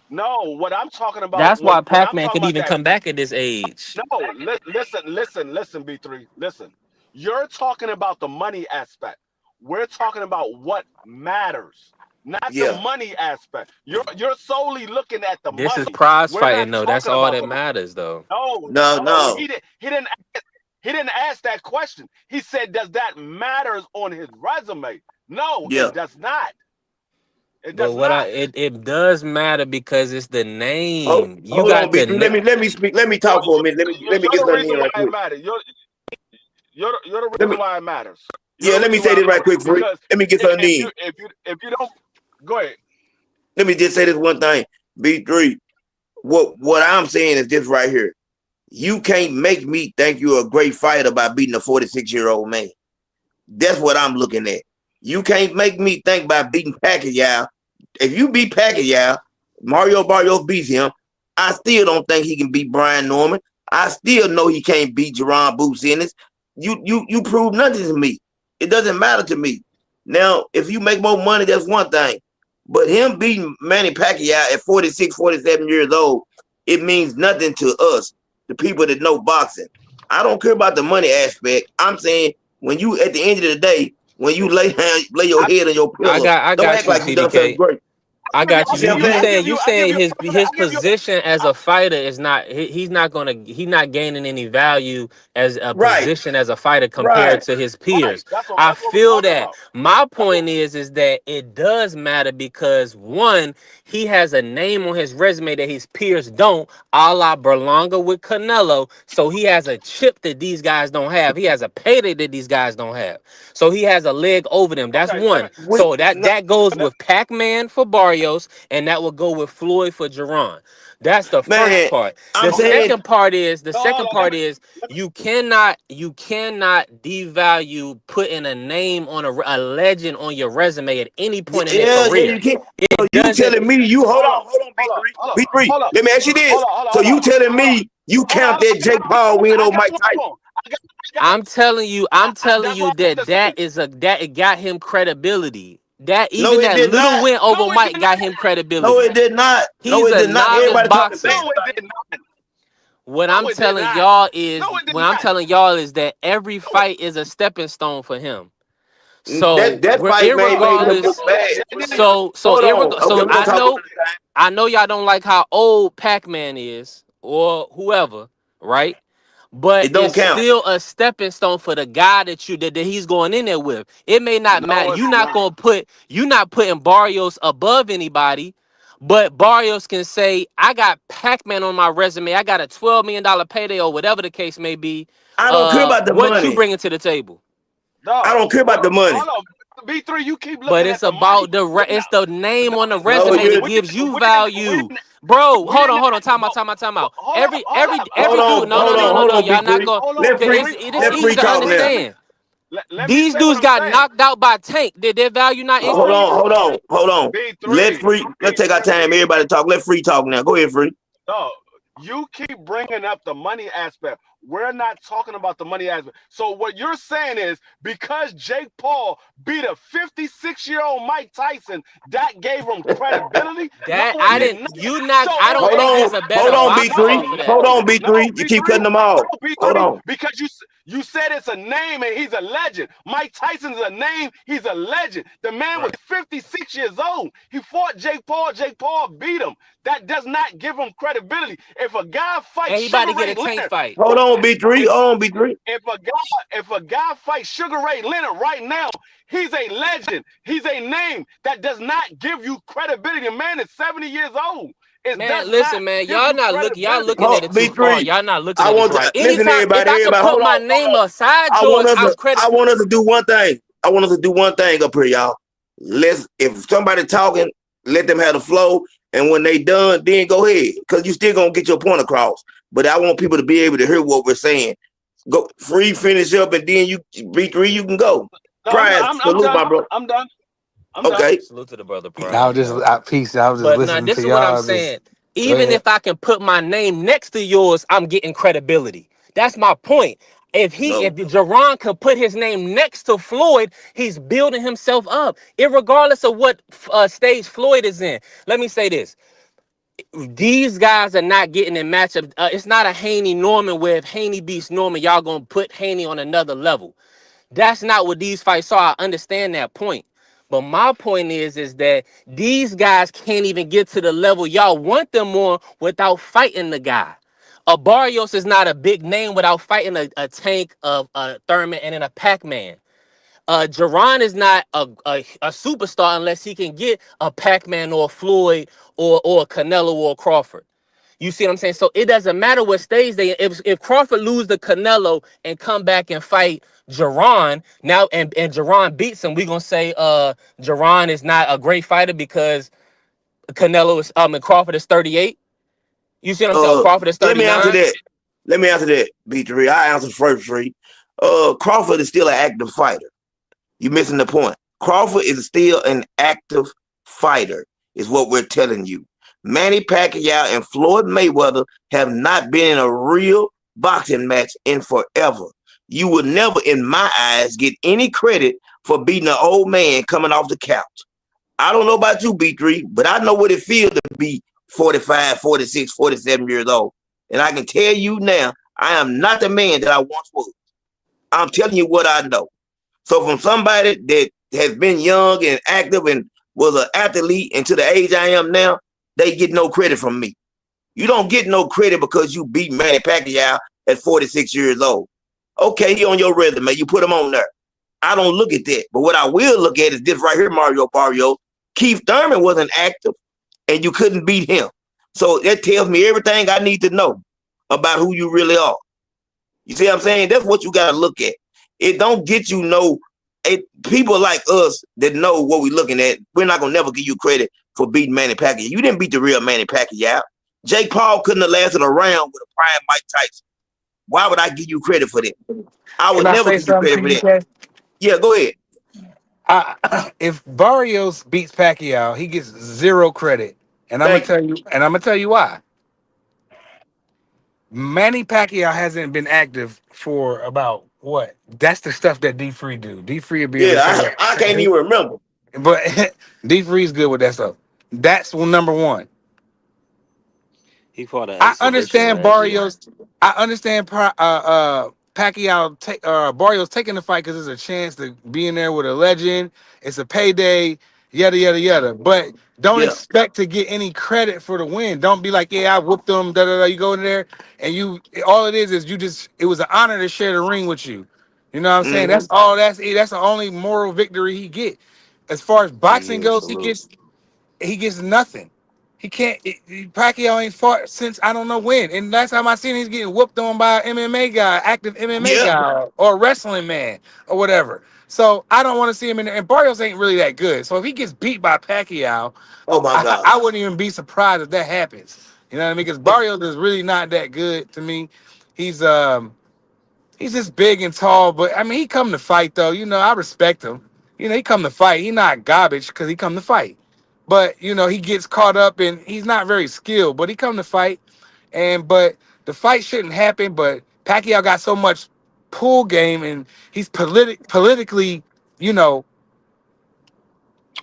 Speaker 2: no. What I'm talking about
Speaker 3: That's why
Speaker 2: when I'm
Speaker 3: Pac-Man
Speaker 2: talking
Speaker 3: could
Speaker 2: about
Speaker 3: even
Speaker 2: that.
Speaker 3: come back at this age.
Speaker 2: No, listen, B3. Listen, you're talking about the money aspect. We're talking about what matters, not the
Speaker 1: yeah.
Speaker 2: money aspect. You're solely looking at the
Speaker 3: This is
Speaker 2: money.
Speaker 3: prize
Speaker 2: We're not
Speaker 3: fighting though. That's
Speaker 2: talking
Speaker 3: all
Speaker 2: about
Speaker 3: that
Speaker 2: the
Speaker 3: matters though.
Speaker 2: no,
Speaker 1: No,
Speaker 2: no.
Speaker 1: no.
Speaker 2: He didn't ask that question. He said, "Does that matters on his resume?" No,
Speaker 1: Yeah.
Speaker 2: it does not. It
Speaker 3: But
Speaker 2: does not.
Speaker 3: it does matter because it's the name. You
Speaker 1: Hold on,
Speaker 3: got
Speaker 1: B.
Speaker 3: the
Speaker 1: Let
Speaker 3: name.
Speaker 1: me speak. Let me
Speaker 2: You're,
Speaker 1: talk for a minute. Let me
Speaker 2: you're
Speaker 1: get
Speaker 2: the
Speaker 1: something
Speaker 2: reason
Speaker 1: in right
Speaker 2: why it
Speaker 1: quick.
Speaker 2: matters. You're the
Speaker 1: Let
Speaker 2: reason
Speaker 1: me
Speaker 2: why it matters. You're
Speaker 1: yeah,
Speaker 2: the
Speaker 1: let me
Speaker 2: reason
Speaker 1: say
Speaker 2: why it
Speaker 1: this right
Speaker 2: matters
Speaker 1: quick, free.
Speaker 2: because
Speaker 1: Let me get something in.
Speaker 2: if you don't go ahead.
Speaker 1: Let me just say this one thing. B3. What I'm saying is this right here. You can't make me think you're a great fighter by beating a 46-year-old man. That's what I'm looking at. You can't make me think by beating Pacquiao. If you beat Pacquiao, Mario Barrios beats him. I still don't think he can beat Brian Norman. I still know he can't beat Jerron Boots Ennis. You prove nothing to me. It doesn't matter to me. Now, if you make more money, that's one thing. But him beating Manny Pacquiao at 46, 47 years old, it means nothing to us, the people that know boxing. I don't care about the money aspect. I'm saying when you, at the end of the day, when you lay your head on your
Speaker 3: I
Speaker 1: pillow,
Speaker 3: got I
Speaker 1: don't
Speaker 3: got
Speaker 1: act
Speaker 3: you,
Speaker 1: like you done something
Speaker 3: CDK.
Speaker 1: great.
Speaker 3: I got
Speaker 1: You
Speaker 3: you.
Speaker 1: see what I'm saying?
Speaker 3: You saying his position as a fighter is not he's not gaining any value as a
Speaker 1: Right,
Speaker 3: position as a fighter compared
Speaker 1: right.
Speaker 3: to his
Speaker 2: Right.
Speaker 3: peers. I
Speaker 2: That's what we're
Speaker 3: feel
Speaker 2: talking
Speaker 3: that.
Speaker 2: about.
Speaker 3: My
Speaker 2: That's what
Speaker 3: point is that it does matter because one, he has a name on his resume that his peers don't, a la Berlanga with Canelo. So he has a chip that these guys don't have. He has a payday that these guys don't have. So he has a leg over them. That's
Speaker 2: okay. Let me
Speaker 3: one.
Speaker 1: We,
Speaker 3: So that
Speaker 1: no,
Speaker 3: that goes
Speaker 2: let,
Speaker 3: with Pac-Man for Barrios, and that will go with Floyd for Jerron. That's the first
Speaker 1: man,
Speaker 3: part.
Speaker 1: I'm
Speaker 3: The
Speaker 2: okay.
Speaker 1: saying
Speaker 3: second part is
Speaker 2: No, hold on.
Speaker 3: you cannot devalue putting a name on a legend on your resume at any point in their
Speaker 1: yeah,
Speaker 3: career.
Speaker 1: you can't. So
Speaker 3: It
Speaker 1: you
Speaker 3: doesn't.
Speaker 1: telling me you
Speaker 2: Hold on.
Speaker 1: hold on,
Speaker 2: Hold on.
Speaker 1: B3,
Speaker 2: Hold on.
Speaker 1: B3.
Speaker 2: Hold on.
Speaker 1: Let me ask you this.
Speaker 2: Hold on. Hold on.
Speaker 1: So
Speaker 2: Hold on.
Speaker 1: you telling
Speaker 2: Hold on.
Speaker 1: me you
Speaker 2: Hold on.
Speaker 1: count that Jake Paul win
Speaker 2: I
Speaker 1: on
Speaker 2: got
Speaker 1: Mike
Speaker 2: a
Speaker 1: Tyson?
Speaker 2: microphone.
Speaker 3: I'm telling
Speaker 2: That's what
Speaker 3: you
Speaker 2: I'm about to
Speaker 3: that
Speaker 2: say.
Speaker 3: that it got him credibility. That
Speaker 1: No,
Speaker 3: even
Speaker 1: it
Speaker 3: that
Speaker 1: did
Speaker 3: little
Speaker 1: not.
Speaker 3: win over
Speaker 2: No, it did
Speaker 3: Mike got
Speaker 2: not.
Speaker 3: him
Speaker 1: No,
Speaker 3: credibility.
Speaker 1: it did not. No,
Speaker 3: He's
Speaker 1: it
Speaker 3: a
Speaker 1: did not.
Speaker 3: novice
Speaker 1: Everybody talking bad
Speaker 3: boxer.
Speaker 2: No, it
Speaker 1: about
Speaker 2: did
Speaker 1: him.
Speaker 2: not. No, it did not. No, it did
Speaker 3: What I'm
Speaker 2: not.
Speaker 3: telling y'all is that every
Speaker 2: No, it,
Speaker 3: fight is a stepping stone for him. So
Speaker 1: That
Speaker 3: we're
Speaker 1: fight made him look
Speaker 3: irregardless.
Speaker 1: bad.
Speaker 3: So
Speaker 1: Hold on. Okay,
Speaker 3: so
Speaker 1: we're gonna
Speaker 3: I
Speaker 1: talk
Speaker 3: know
Speaker 1: another time.
Speaker 3: y'all don't like how old Pac-Man is or whoever, right? But
Speaker 1: It don't
Speaker 3: it's
Speaker 1: count.
Speaker 3: still a stepping stone for the guy that he's going in there with. It may not matter.
Speaker 2: no, it's not.
Speaker 3: You're not putting Barrios above anybody, but Barrios can say, I got Pac-Man on my resume. I got a $12 million payday or whatever the case may be.
Speaker 1: I don't care about the
Speaker 3: What you
Speaker 1: money.
Speaker 3: bringing to the table?
Speaker 1: I
Speaker 2: No.
Speaker 1: don't care about the money.
Speaker 2: Hold on. B3, you keep
Speaker 3: But
Speaker 2: looking
Speaker 3: it's
Speaker 2: at the money.
Speaker 3: about it's the name on the
Speaker 1: No,
Speaker 3: resume that
Speaker 1: you
Speaker 3: gives you
Speaker 2: We didn't, we
Speaker 3: value.
Speaker 2: didn't,
Speaker 3: Bro,
Speaker 2: we
Speaker 3: hold
Speaker 2: didn't,
Speaker 3: on,
Speaker 2: but,
Speaker 3: time out.
Speaker 2: hold up.
Speaker 3: Every dude,
Speaker 1: hold
Speaker 3: no.
Speaker 1: on,
Speaker 3: Y'all not
Speaker 1: B3.
Speaker 3: going
Speaker 2: Hold on.
Speaker 1: Let free,
Speaker 3: it's
Speaker 1: let
Speaker 3: easy
Speaker 1: free
Speaker 3: to
Speaker 1: talk now.
Speaker 3: understand.
Speaker 2: Let me
Speaker 3: These
Speaker 2: say what
Speaker 3: dudes
Speaker 2: I'm
Speaker 3: got
Speaker 2: saying.
Speaker 3: knocked out by Tank. Did their value not increase?
Speaker 1: Hold on. Let
Speaker 2: B3,
Speaker 1: free. Let's take our time. Everybody talk. Let free talk now. Go ahead, free.
Speaker 2: no, you keep bringing up the money aspect. We're not talking about the money aspect. So what you're saying is because Jake Paul beat a 56-year-old Mike Tyson, that gave him credibility? No,
Speaker 3: That
Speaker 2: it
Speaker 3: I
Speaker 2: did
Speaker 3: didn't
Speaker 2: not.
Speaker 3: you not
Speaker 2: So
Speaker 3: I don't think he's a better
Speaker 1: Hold on,
Speaker 3: boxer
Speaker 1: B3.
Speaker 3: off of that.
Speaker 1: Hold on, B3. You keep
Speaker 2: B3,
Speaker 1: cutting them off. Hold
Speaker 2: B3,
Speaker 1: on.
Speaker 2: because you said it's a name and he's a legend. Mike Tyson's a name, he's a legend. The man was
Speaker 3: Right.
Speaker 2: 56 years old. He fought Jake Paul. Jake Paul beat him. That does not give him credibility. If a guy
Speaker 3: And
Speaker 2: fights
Speaker 3: he about
Speaker 2: Sugar
Speaker 3: to get
Speaker 2: Ray
Speaker 3: a Tank
Speaker 2: Leonard,
Speaker 3: fight.
Speaker 1: Hold on, B3.
Speaker 2: if
Speaker 1: Hold on, B3.
Speaker 2: if a guy fights Sugar Ray Leonard right now, he's a legend. He's a name that does not give you credibility. The man is 70 years old. It does
Speaker 3: Man,
Speaker 2: not
Speaker 3: listen, man,
Speaker 2: give you
Speaker 3: y'all
Speaker 2: credibility.
Speaker 3: looking at it too far.
Speaker 1: B3.
Speaker 3: Y'all not looking
Speaker 1: I
Speaker 3: at this
Speaker 1: want
Speaker 3: right.
Speaker 1: to listen,
Speaker 3: Anytime if I could put
Speaker 1: Hold
Speaker 3: my
Speaker 1: on,
Speaker 3: name aside
Speaker 1: I want
Speaker 3: yours,
Speaker 1: us
Speaker 3: I'm
Speaker 1: to.
Speaker 3: credit.
Speaker 1: I want us to do one thing. I want us to do one thing up here, y'all. If somebody talking, let them have the flow, and when they done, then go ahead, cause you still gonna get your point across. But I want people to be able to hear what we're saying. Go free, finish up, and then you B3. You can go.
Speaker 2: No,
Speaker 1: Prize,
Speaker 2: I'm
Speaker 1: salute,
Speaker 2: done.
Speaker 1: my bro.
Speaker 2: I'm done. I'm done.
Speaker 1: Okay.
Speaker 3: Salute to the brother
Speaker 5: I
Speaker 3: Prime,
Speaker 5: was just
Speaker 3: man.
Speaker 5: at peace. I was just
Speaker 3: But no,
Speaker 5: listening
Speaker 3: this
Speaker 5: to
Speaker 3: is what I'm
Speaker 5: y'all. Just
Speaker 3: saying.
Speaker 5: go
Speaker 3: Even
Speaker 5: ahead.
Speaker 3: if I can put my name next to yours, I'm getting credibility. That's my point. If
Speaker 1: No.
Speaker 3: Jerron could put his name next to Floyd, he's building himself up, regardless of what stage Floyd is in. Let me say this: these guys are not getting in matchup. It's not a Haney Norman where if Haney beats Norman, y'all gonna put Haney on another level. That's not what these fights are. I understand that point. But my point is that these guys can't even get to the level y'all want them on without fighting the guy. A Barrios is not a big name without fighting a Tank, of a Thurman, and then a Pac-Man. Jerron is not a superstar unless he can get a Pac-Man or a Floyd or a Canelo or a Crawford. You see what I'm saying? So it doesn't matter what stage they. If Crawford lose the Canelo and come back and fight Jerron now, and Jerron beats him, we gonna say Jerron is not a great fighter because Canelo is and Crawford is 38. You see what I'm saying? Crawford is
Speaker 1: Let me answer
Speaker 3: 39.
Speaker 1: that. Let me answer that, B3. I answer first, Free. Crawford is still an active fighter. You're missing the point. Crawford is still an active fighter, is what we're telling you. Manny Pacquiao and Floyd Mayweather have not been in a real boxing match in forever. You would never, in my eyes, get any credit for beating an old man coming off the couch. I don't know about you, B3, but I know what it feels to be 45, 46, 47 years old. And I can tell you now, I am not the man that I once was. I'm telling you what I know. So from somebody that has been young and active and was an athlete and to the age I am now, they get no credit from me. You don't get no credit because you beat Manny Pacquiao at 46 years old. Okay, he on your resume. You put him on there. I don't look at that. But what I will look at is this right here, Mario Barrios. Keith Thurman wasn't active and you couldn't beat him. So that tells me everything I need to know about who you really are. You see what I'm saying? That's what you got to look at. It don't get you people like us that know what we're looking at. We're not gonna never give you credit for beating Manny Pacquiao. You didn't beat the real Manny Pacquiao. Jake Paul couldn't have lasted a round with a prime Mike Tyson. Why would I give you credit for that? I
Speaker 5: Can
Speaker 1: would
Speaker 5: I
Speaker 1: never
Speaker 5: say
Speaker 1: give you
Speaker 5: something
Speaker 1: credit
Speaker 5: to
Speaker 1: for
Speaker 5: you,
Speaker 1: that.
Speaker 5: Ken?
Speaker 1: Yeah, go ahead.
Speaker 5: If Barrios beats Pacquiao, he gets zero credit, and I'm gonna
Speaker 1: Thank you.
Speaker 5: tell you. And I'm gonna tell you why. Manny Pacquiao hasn't been active for about what? That's the stuff that D Free do. D Free will be able to
Speaker 1: Yeah,
Speaker 5: say
Speaker 1: I can't
Speaker 5: that.
Speaker 1: even remember.
Speaker 5: But D Free's good with that stuff. That's number one.
Speaker 3: He fought an
Speaker 5: I
Speaker 3: exhibition
Speaker 5: understand
Speaker 3: last year.
Speaker 5: Barrios. I understand Pacquiao Barrios taking the fight because it's a chance to be in there with a legend. It's a payday, yada yada yada. But don't
Speaker 1: Yeah.
Speaker 5: expect to get any credit for the win. Don't be like, yeah, I whooped them. Da da da. You go in there and you. All it is you just. It was an honor to share the ring with you. You know what I'm saying?
Speaker 1: Mm-hmm.
Speaker 5: That's all. That's the only moral victory he get. As far as boxing
Speaker 3: Yeah,
Speaker 5: goes,
Speaker 3: salute.
Speaker 5: he gets nothing. He can't. Pacquiao ain't fought since I don't know when. And last time I seen him, he's getting whooped on by an MMA guy, active MMA
Speaker 1: Yeah.
Speaker 5: guy, or a wrestling man, or whatever. So I don't want to see him in there. And Barrios ain't really that good. So if he gets beat by Pacquiao,
Speaker 1: Oh my
Speaker 5: I
Speaker 1: gosh.
Speaker 5: wouldn't even be surprised if that happens. You know what I mean? Because Barrios is really not that good to me. He's he's just big and tall, but I mean he come to fight though. You know I respect him. You know he come to fight. He not garbage because he come to fight. But you know he gets caught up and he's not very skilled, but he come to fight. But the fight shouldn't happen. But Pacquiao got so much pull game and he's politically, you know,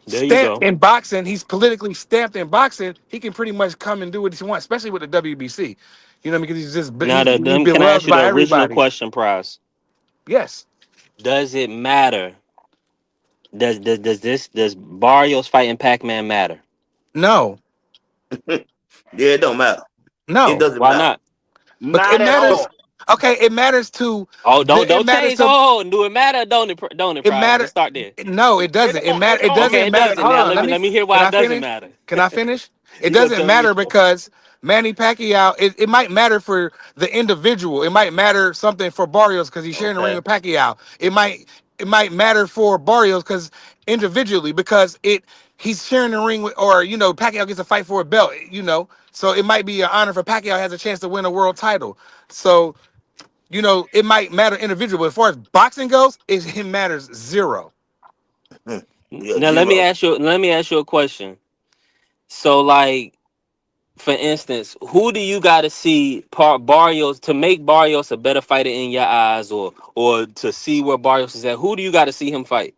Speaker 3: There you
Speaker 5: stamped
Speaker 3: go.
Speaker 5: in boxing. He's politically stamped in boxing. He can pretty much come and do what he wants, especially with the WBC. You know because he's just
Speaker 3: Now,
Speaker 5: he's
Speaker 3: can I ask
Speaker 5: beloved
Speaker 3: you the
Speaker 5: by
Speaker 3: original
Speaker 5: everybody.
Speaker 3: question, Prize?
Speaker 5: Yes.
Speaker 3: Does it matter? Does Barrios fighting Pac Man matter?
Speaker 5: No.
Speaker 1: Yeah, it don't matter. It
Speaker 5: No.
Speaker 1: doesn't
Speaker 3: Why
Speaker 1: matter.
Speaker 3: not?
Speaker 5: But
Speaker 2: Not
Speaker 5: it
Speaker 2: at
Speaker 5: matters.
Speaker 2: all.
Speaker 5: Okay, it matters to
Speaker 3: Oh,
Speaker 5: it
Speaker 3: don't
Speaker 5: matters
Speaker 3: change.
Speaker 5: to
Speaker 3: Oh, do it matter? Don't it? Don't it,
Speaker 5: it
Speaker 3: Prize?
Speaker 5: matter.
Speaker 3: Let's start there.
Speaker 5: No, it
Speaker 2: It
Speaker 5: doesn't. It
Speaker 2: don't
Speaker 5: matter.
Speaker 2: at
Speaker 5: It
Speaker 2: all.
Speaker 3: Okay,
Speaker 5: doesn't
Speaker 3: it
Speaker 5: matter.
Speaker 3: doesn't.
Speaker 5: Hold
Speaker 3: Now
Speaker 5: on.
Speaker 3: let me hear why
Speaker 5: Can
Speaker 3: it
Speaker 5: I
Speaker 3: doesn't
Speaker 5: finish?
Speaker 3: matter.
Speaker 5: Can I finish? It
Speaker 3: You gonna
Speaker 5: doesn't
Speaker 3: tell me?
Speaker 5: matter because Manny Pacquiao. It might matter for the individual. It might matter something for Barrios because he's sharing the ring
Speaker 1: Okay.
Speaker 5: with Pacquiao. It might matter for Barrios because individually because he's sharing the ring with or Pacquiao gets a fight for a belt. So it might be an honor for Pacquiao has a chance to win a world title. So it might matter individual, but as far as boxing goes, it matters zero.
Speaker 1: Hmm. Yeah,
Speaker 3: Now let me
Speaker 1: zero.
Speaker 3: ask you. Let me ask you a question. So, like, for instance, who do you got to see Barrios to make Barrios a better fighter in your eyes, or to see where Barrios is at? Who do you got to see him fight?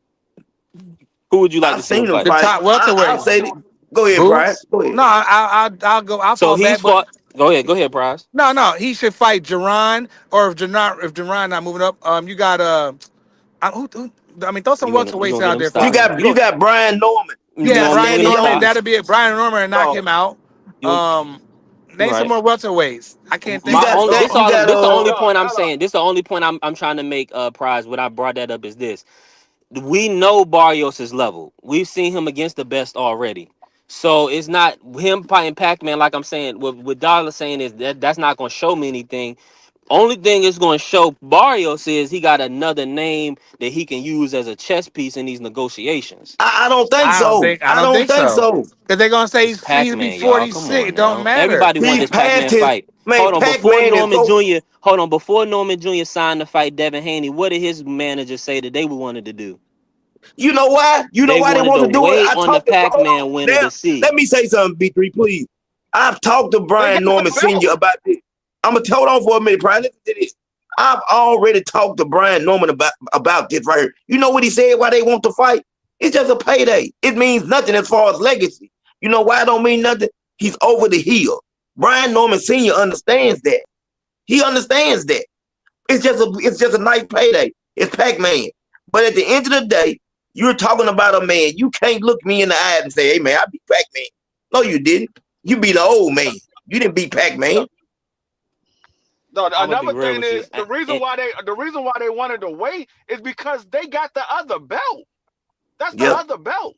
Speaker 3: Who would you like
Speaker 1: I've
Speaker 3: to see him
Speaker 1: seen him
Speaker 3: fight?
Speaker 5: The
Speaker 1: fight.
Speaker 5: top
Speaker 1: I'll
Speaker 5: welterweights,
Speaker 1: say that. Go ahead, Brian.
Speaker 5: Boots.
Speaker 1: Go ahead.
Speaker 5: No, I'll go. I'll
Speaker 3: So
Speaker 5: fall
Speaker 3: he's
Speaker 5: back, but
Speaker 3: fought. Go ahead. Go ahead, Prize.
Speaker 5: no, he should fight Jerron or if Jerron not moving up. You got I mean, throw some
Speaker 3: You
Speaker 5: welterweights
Speaker 3: gonna get
Speaker 5: out
Speaker 3: him
Speaker 5: there for
Speaker 1: You
Speaker 3: stopped?
Speaker 5: me.
Speaker 1: got you got Brian Norman. You
Speaker 3: You
Speaker 5: Yeah,
Speaker 1: got
Speaker 3: gonna
Speaker 5: Brian
Speaker 3: get
Speaker 1: Sandy
Speaker 3: him
Speaker 5: Norman.
Speaker 1: Young.
Speaker 3: stopped?
Speaker 5: That'll be it. Brian Norman and knock
Speaker 1: No,
Speaker 5: him out.
Speaker 3: You
Speaker 5: Name some
Speaker 3: right?
Speaker 5: more welterweights. I can't
Speaker 1: you
Speaker 5: think
Speaker 3: My
Speaker 5: of
Speaker 1: got
Speaker 5: them.
Speaker 3: only
Speaker 1: Stan.
Speaker 3: this
Speaker 1: You
Speaker 3: all
Speaker 1: got
Speaker 3: this the only
Speaker 2: Hold on,
Speaker 3: point I'm
Speaker 2: hold on.
Speaker 3: saying. This the only point I'm trying to make. Prize. When I brought that up is this: we know Barrios' level. We've seen him against the best already. So it's not him fighting Pac Man like I'm saying. What Dollar saying is that's not gonna show me anything. Only thing it's going to show Barrios is he got another name that he can use as a chess piece in these negotiations.
Speaker 1: I don't think
Speaker 5: I don't
Speaker 1: so.
Speaker 5: think I
Speaker 1: I
Speaker 5: don't
Speaker 1: don't
Speaker 5: think
Speaker 1: think
Speaker 5: so.
Speaker 1: so.
Speaker 5: Because they're gonna say
Speaker 3: It's
Speaker 5: he'll be
Speaker 3: Pac-Man, y'all. Come
Speaker 5: 46.
Speaker 3: on
Speaker 5: It don't
Speaker 3: now.
Speaker 5: matter.
Speaker 3: Everybody want
Speaker 1: He's
Speaker 3: this
Speaker 1: past
Speaker 3: Pac-Man
Speaker 1: his
Speaker 3: fight.
Speaker 1: man.
Speaker 3: Hold on, before
Speaker 1: Pac-Man is
Speaker 3: Norman
Speaker 1: so.
Speaker 3: Jr. Hold on, before Norman Jr. signed to fight Devin Haney, what did his manager say that they wanted to do?
Speaker 1: You know why? You know
Speaker 3: They
Speaker 1: why they
Speaker 3: wanted
Speaker 1: want
Speaker 3: to
Speaker 1: to do it?
Speaker 3: wait
Speaker 1: I
Speaker 3: on the
Speaker 1: talked to. Hold on.
Speaker 3: Pac-Man winner
Speaker 1: Now,
Speaker 3: to see.
Speaker 1: let me say something, B3, please. I've talked to
Speaker 2: They got
Speaker 1: Brian
Speaker 2: the
Speaker 1: Norman Sr.
Speaker 2: belt.
Speaker 1: about this. I'm gonna hold on for a minute, Brian. Listen to this. I've already talked to Brian Norman about this right here. You know what he said? Why they want to fight? It's just a payday. It means nothing as far as legacy. You know why it don't mean nothing? He's over the hill. Brian Norman Sr. understands that. He understands that. It's just a nice payday. It's Pac-Man. But at the end of the day, you're talking about a man. You can't look me in the eye and say, "Hey man, I beat Pac-Man." No, you didn't. You beat an old man. You didn't beat Pac-Man.
Speaker 2: No,
Speaker 3: I'm gonna be
Speaker 2: another
Speaker 3: real
Speaker 2: thing
Speaker 3: with you.
Speaker 2: is the reason why they wanted to wait is because they got the other belt. That's the
Speaker 1: Yep.
Speaker 2: other belt.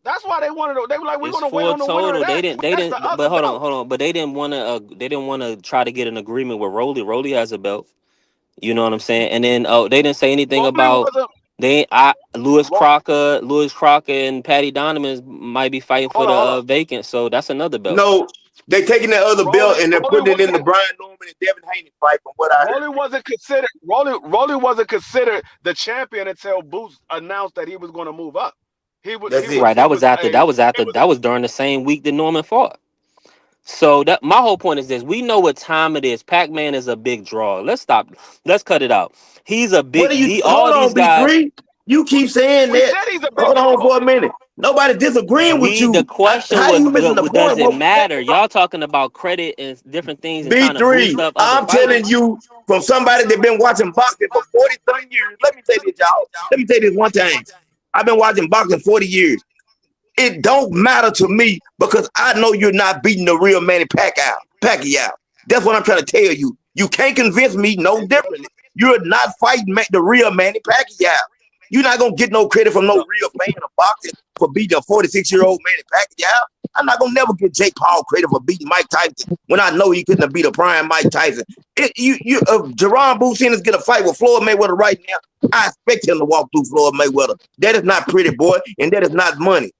Speaker 2: That's why they wanted to. They were like, we're
Speaker 3: It's
Speaker 2: gonna wait
Speaker 3: full
Speaker 2: on the winner of
Speaker 3: total.
Speaker 2: that.
Speaker 3: They
Speaker 2: That's the
Speaker 3: didn't.
Speaker 2: other
Speaker 3: But hold on,
Speaker 2: belt.
Speaker 3: hold on. But they didn't want to. They didn't want to try to get an agreement with Rolly. Rolly has a belt. You know what I'm saying? And then they didn't say anything
Speaker 2: Rolly
Speaker 3: about
Speaker 2: wasn't. Ro-
Speaker 3: Lewis Crocker and Patty Donovan might be fighting for the
Speaker 2: hold on.
Speaker 3: vacant. So that's another belt.
Speaker 1: No, they taking that other belt and they're
Speaker 2: Rolly
Speaker 1: putting it in
Speaker 2: wasn't.
Speaker 1: the Brian Norman and Devin Haney fight. From what I heard,
Speaker 2: Rolly wasn't considered. Rolly wasn't considered the champion until Boots announced that he was going to move up. He was. He
Speaker 1: that's it.
Speaker 2: was.
Speaker 3: Right.
Speaker 2: He was a. He was.
Speaker 3: That was during the same week that Norman fought. So that my whole point is this: we know what time it is. Pac-Man is a big draw. Let's stop. Let's cut it out. He's a
Speaker 1: What are
Speaker 3: big.
Speaker 1: you?
Speaker 3: All
Speaker 1: Hold
Speaker 3: these
Speaker 1: on,
Speaker 3: guys.
Speaker 1: B3. You keep saying
Speaker 2: We
Speaker 1: that.
Speaker 2: said he's a big
Speaker 1: Hold on
Speaker 2: draw.
Speaker 1: for a minute. Nobody's disagreeing with
Speaker 3: The
Speaker 1: you.
Speaker 3: question
Speaker 1: How
Speaker 3: was,
Speaker 1: you missing the
Speaker 3: does
Speaker 1: point?
Speaker 3: it
Speaker 1: What we
Speaker 3: matter?
Speaker 1: saying?
Speaker 3: Y'all talking about credit and different things and trying to boost
Speaker 1: B3,
Speaker 3: up other
Speaker 1: I'm telling
Speaker 3: fighters.
Speaker 1: you from somebody that been watching boxing for 40 years. Let me say this, y'all. Let me say this one time. I've been watching boxing 40 years. It don't matter to me because I know you're not beating the real Manny Pacquiao. That's what I'm trying to tell you. You can't convince me no differently. You're not fighting the real Manny Pacquiao. You're not gonna get no credit from no real fan of boxing for beating a 46-year-old Manny Pacquiao. I'm not gonna never give Jake Paul credit for beating Mike Tyson when I know he couldn't have beat a prime Mike Tyson. Jerron Booth is get a fight with Floyd Mayweather right now. I expect him to walk through Floyd Mayweather. That is not pretty, boy, and that is not money.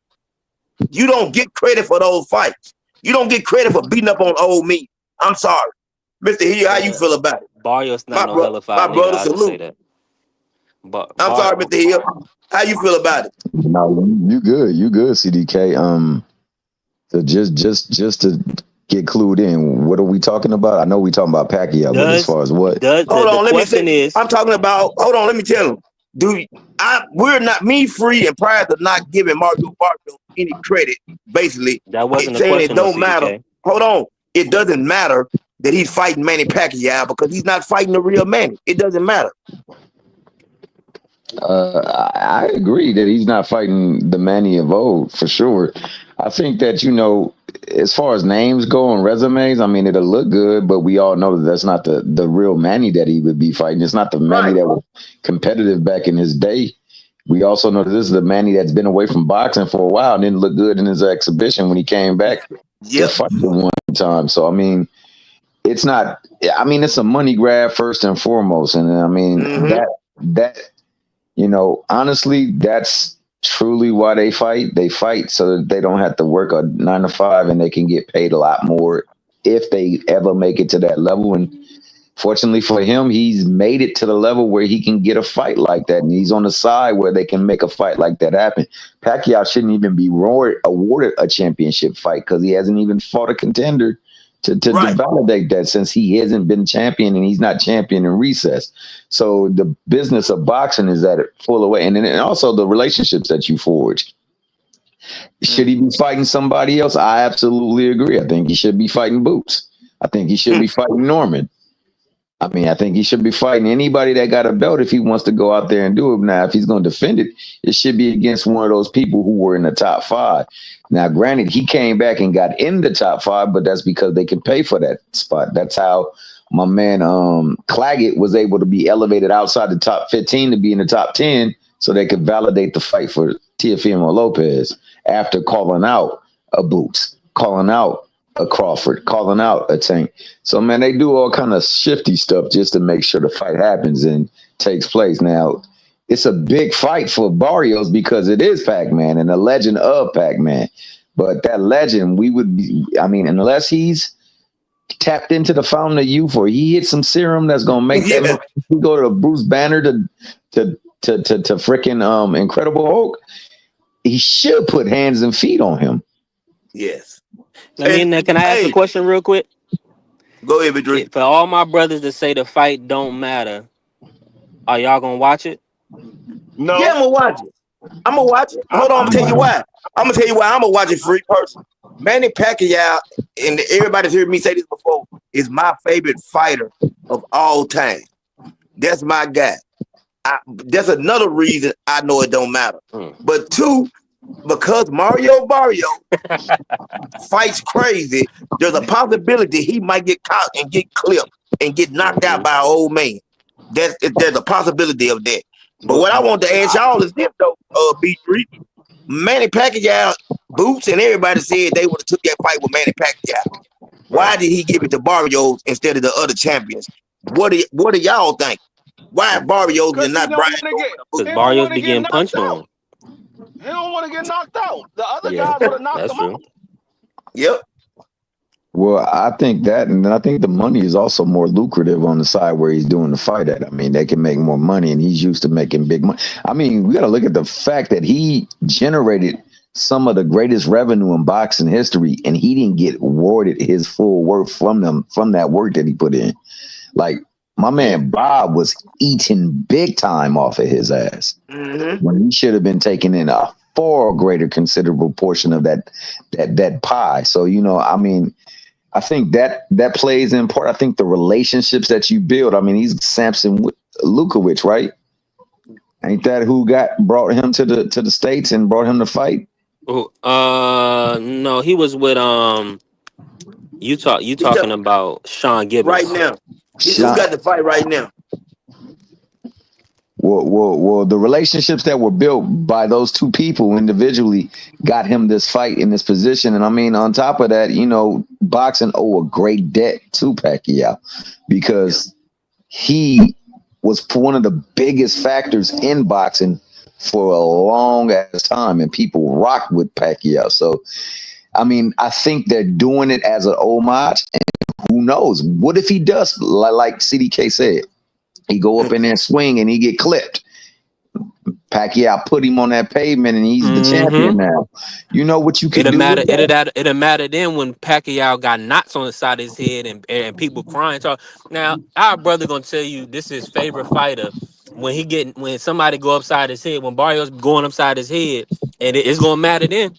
Speaker 1: You don't get credit for those fights. You don't get credit for beating up on old me. I'm sorry. Mr. Hill, how you
Speaker 3: But
Speaker 1: feel about it?
Speaker 3: Barrios not
Speaker 1: My
Speaker 3: no
Speaker 1: bro,
Speaker 3: hella five
Speaker 1: my
Speaker 3: nigga.
Speaker 1: brother,
Speaker 3: I just say
Speaker 1: salute.
Speaker 3: that. But
Speaker 1: I'm sorry, Mr. Hill. How you feel about it?
Speaker 6: No, you good, CDK. So just to get clued in, what are we talking about? I know we talking about Pacquiao, but as
Speaker 3: does
Speaker 6: far as what?
Speaker 3: does
Speaker 1: Hold
Speaker 3: the
Speaker 1: on, let me say.
Speaker 3: question is
Speaker 1: I'm talking about. Hold on, let me tell him. We're not me free and prior to not giving Mario Barrio any credit. Basically,
Speaker 3: that wasn't
Speaker 1: it's
Speaker 3: a
Speaker 1: saying it
Speaker 3: question on
Speaker 1: don't matter.
Speaker 3: CDK.
Speaker 1: Hold on, it doesn't matter that he's fighting Manny Pacquiao because he's not fighting the real Manny. It doesn't matter.
Speaker 6: I agree that he's not fighting the Manny of old for sure. I think that as far as names go and resumes, I mean, it'll look good, but we all know that that's not the real Manny that he would be fighting. It's not the Manny
Speaker 1: Right.
Speaker 6: that was competitive back in his day. We also know that this is the Manny that's been away from boxing for a while and didn't look good in his exhibition when he came back to
Speaker 1: Yep.
Speaker 6: fight the one time. So I mean, it's not. I mean, it's a money grab first and foremost, and I mean
Speaker 1: Mm-hmm.
Speaker 6: that honestly, that's truly why they fight. They fight so that they don't have to work a 9 to 5 and they can get paid a lot more if they ever make it to that level. And fortunately for him, he's made it to the level where he can get a fight like that. And he's on the side where they can make a fight like that happen. Pacquiao shouldn't even be awarded a championship fight because he hasn't even fought a contender to
Speaker 1: Right.
Speaker 6: validate that since he hasn't been champion and he's not champion in recess. So the business of boxing is at it full away. And then also the relationships that you forge. Should he be fighting somebody else? I absolutely agree. I think he should be fighting Boots. I think he should be fighting Norman. I mean, I think he should be fighting anybody that got a belt if he wants to go out there and do it. Now, if he's going to defend it, it should be against one of those people who were in the top 5. Now, granted, he came back and got in the top 5, but that's because they can pay for that spot. That's how my man Claggett was able to be elevated outside the top 15 to be in the top 10 so they could validate the fight for Teofimo Lopez after calling out a Boots, calling out a Crawford, calling out a Tank. So man, they do all kind of shifty stuff just to make sure the fight happens and takes place. Now, it's a big fight for Barrios because it is Pac-Man and a legend of Pac-Man. But that legend, we would be, I mean, unless he's tapped into the fountain of youth or he hit some serum that's gonna make that
Speaker 1: Yeah.
Speaker 6: we go to Bruce Banner to freaking Incredible Hulk, he should put hands and feet on him.
Speaker 1: Yes.
Speaker 3: I mean,
Speaker 1: And
Speaker 3: can I ask a
Speaker 1: hey,
Speaker 3: question real quick?
Speaker 1: go ahead, Vidri.
Speaker 3: For all my brothers that say the fight don't matter, are y'all gonna watch it?
Speaker 1: Yeah, I'm
Speaker 2: No,
Speaker 1: gonna watch it. I'm gonna watch it.
Speaker 2: I'm,
Speaker 1: Hold on, I'm
Speaker 2: I'm
Speaker 1: gonna tell you
Speaker 2: watching.
Speaker 1: why. I'm gonna tell you why I'm gonna watch it free person. Manny Pacquiao, and everybody's heard me say this before, is my favorite fighter of all time. That's my guy. That's another reason I know it don't matter.
Speaker 3: Mm.
Speaker 1: But two, because Mario Barrio fights crazy, there's a possibility he might get caught and get clipped and get knocked out
Speaker 3: Mhm.
Speaker 1: by an old man. There's a possibility of that. But
Speaker 2: But
Speaker 1: what I want to ask y'all is this though, B3, Manny Pacquiao, Boots, and everybody said they would have took that fight with Manny Pacquiao. Why
Speaker 2: right,
Speaker 1: did he give it to Barrios instead of the other champions? What do y'all think? Why Barrios
Speaker 2: because
Speaker 1: and
Speaker 2: he
Speaker 1: not
Speaker 2: don't
Speaker 1: Brian
Speaker 2: want to
Speaker 1: Norman
Speaker 2: get
Speaker 1: or
Speaker 3: Because
Speaker 1: Boots?
Speaker 2: he don't
Speaker 3: Barrios
Speaker 2: want to
Speaker 3: be
Speaker 2: get
Speaker 3: getting
Speaker 2: knocked
Speaker 3: punched
Speaker 2: out.
Speaker 3: on.
Speaker 2: He don't want to get knocked out. The other
Speaker 3: Yeah,
Speaker 2: guys would have knocked
Speaker 3: that's
Speaker 2: him
Speaker 3: true.
Speaker 2: out.
Speaker 1: Yep.
Speaker 6: Well, I think that, and I think the money is also more lucrative on the side where he's doing the fight at. I mean, they can make more money, and he's used to making big money. I mean, we got to look at the fact that he generated some of the greatest revenue in boxing history, and he didn't get awarded his full worth from them from that work that he put in. Like my man Bob was eating big time off of his ass
Speaker 1: Mm-hmm.
Speaker 6: when he should have been taking in a far greater considerable portion of that pie. So I mean. I think that plays in part. I think the relationships that you build. I mean, he's Samson Lukowicz, right? Ain't that who brought him to the States and brought him to fight?
Speaker 3: Oh, no, he was with you
Speaker 1: He
Speaker 3: talking
Speaker 1: took
Speaker 3: about Sean
Speaker 1: right
Speaker 3: Gibbons.
Speaker 1: now. Who
Speaker 6: Sean,
Speaker 1: got the fight right now?
Speaker 6: well, the relationships that were built by those two people individually got him this fight in this position. And I mean, on top of that, boxing owe a great debt to Pacquiao
Speaker 1: Yeah.
Speaker 6: because he was one of the biggest factors in boxing for a long ass time, and people rocked with Pacquiao. So, I mean, I think they're doing it as an homage, and who knows? What if he does, like CDK said, he go up in there and swing and he get clipped? Pacquiao put him on that pavement, and he's the
Speaker 3: Mm-hmm.
Speaker 6: champion now. You know what you could
Speaker 3: It'll
Speaker 6: do with
Speaker 3: matter.
Speaker 6: that?
Speaker 3: It'll matter then when Pacquiao got knots on the side of his head and people crying. So now our brother gonna tell you this is his favorite fighter when somebody go upside his head when Barrios going upside his head and it's gonna matter then.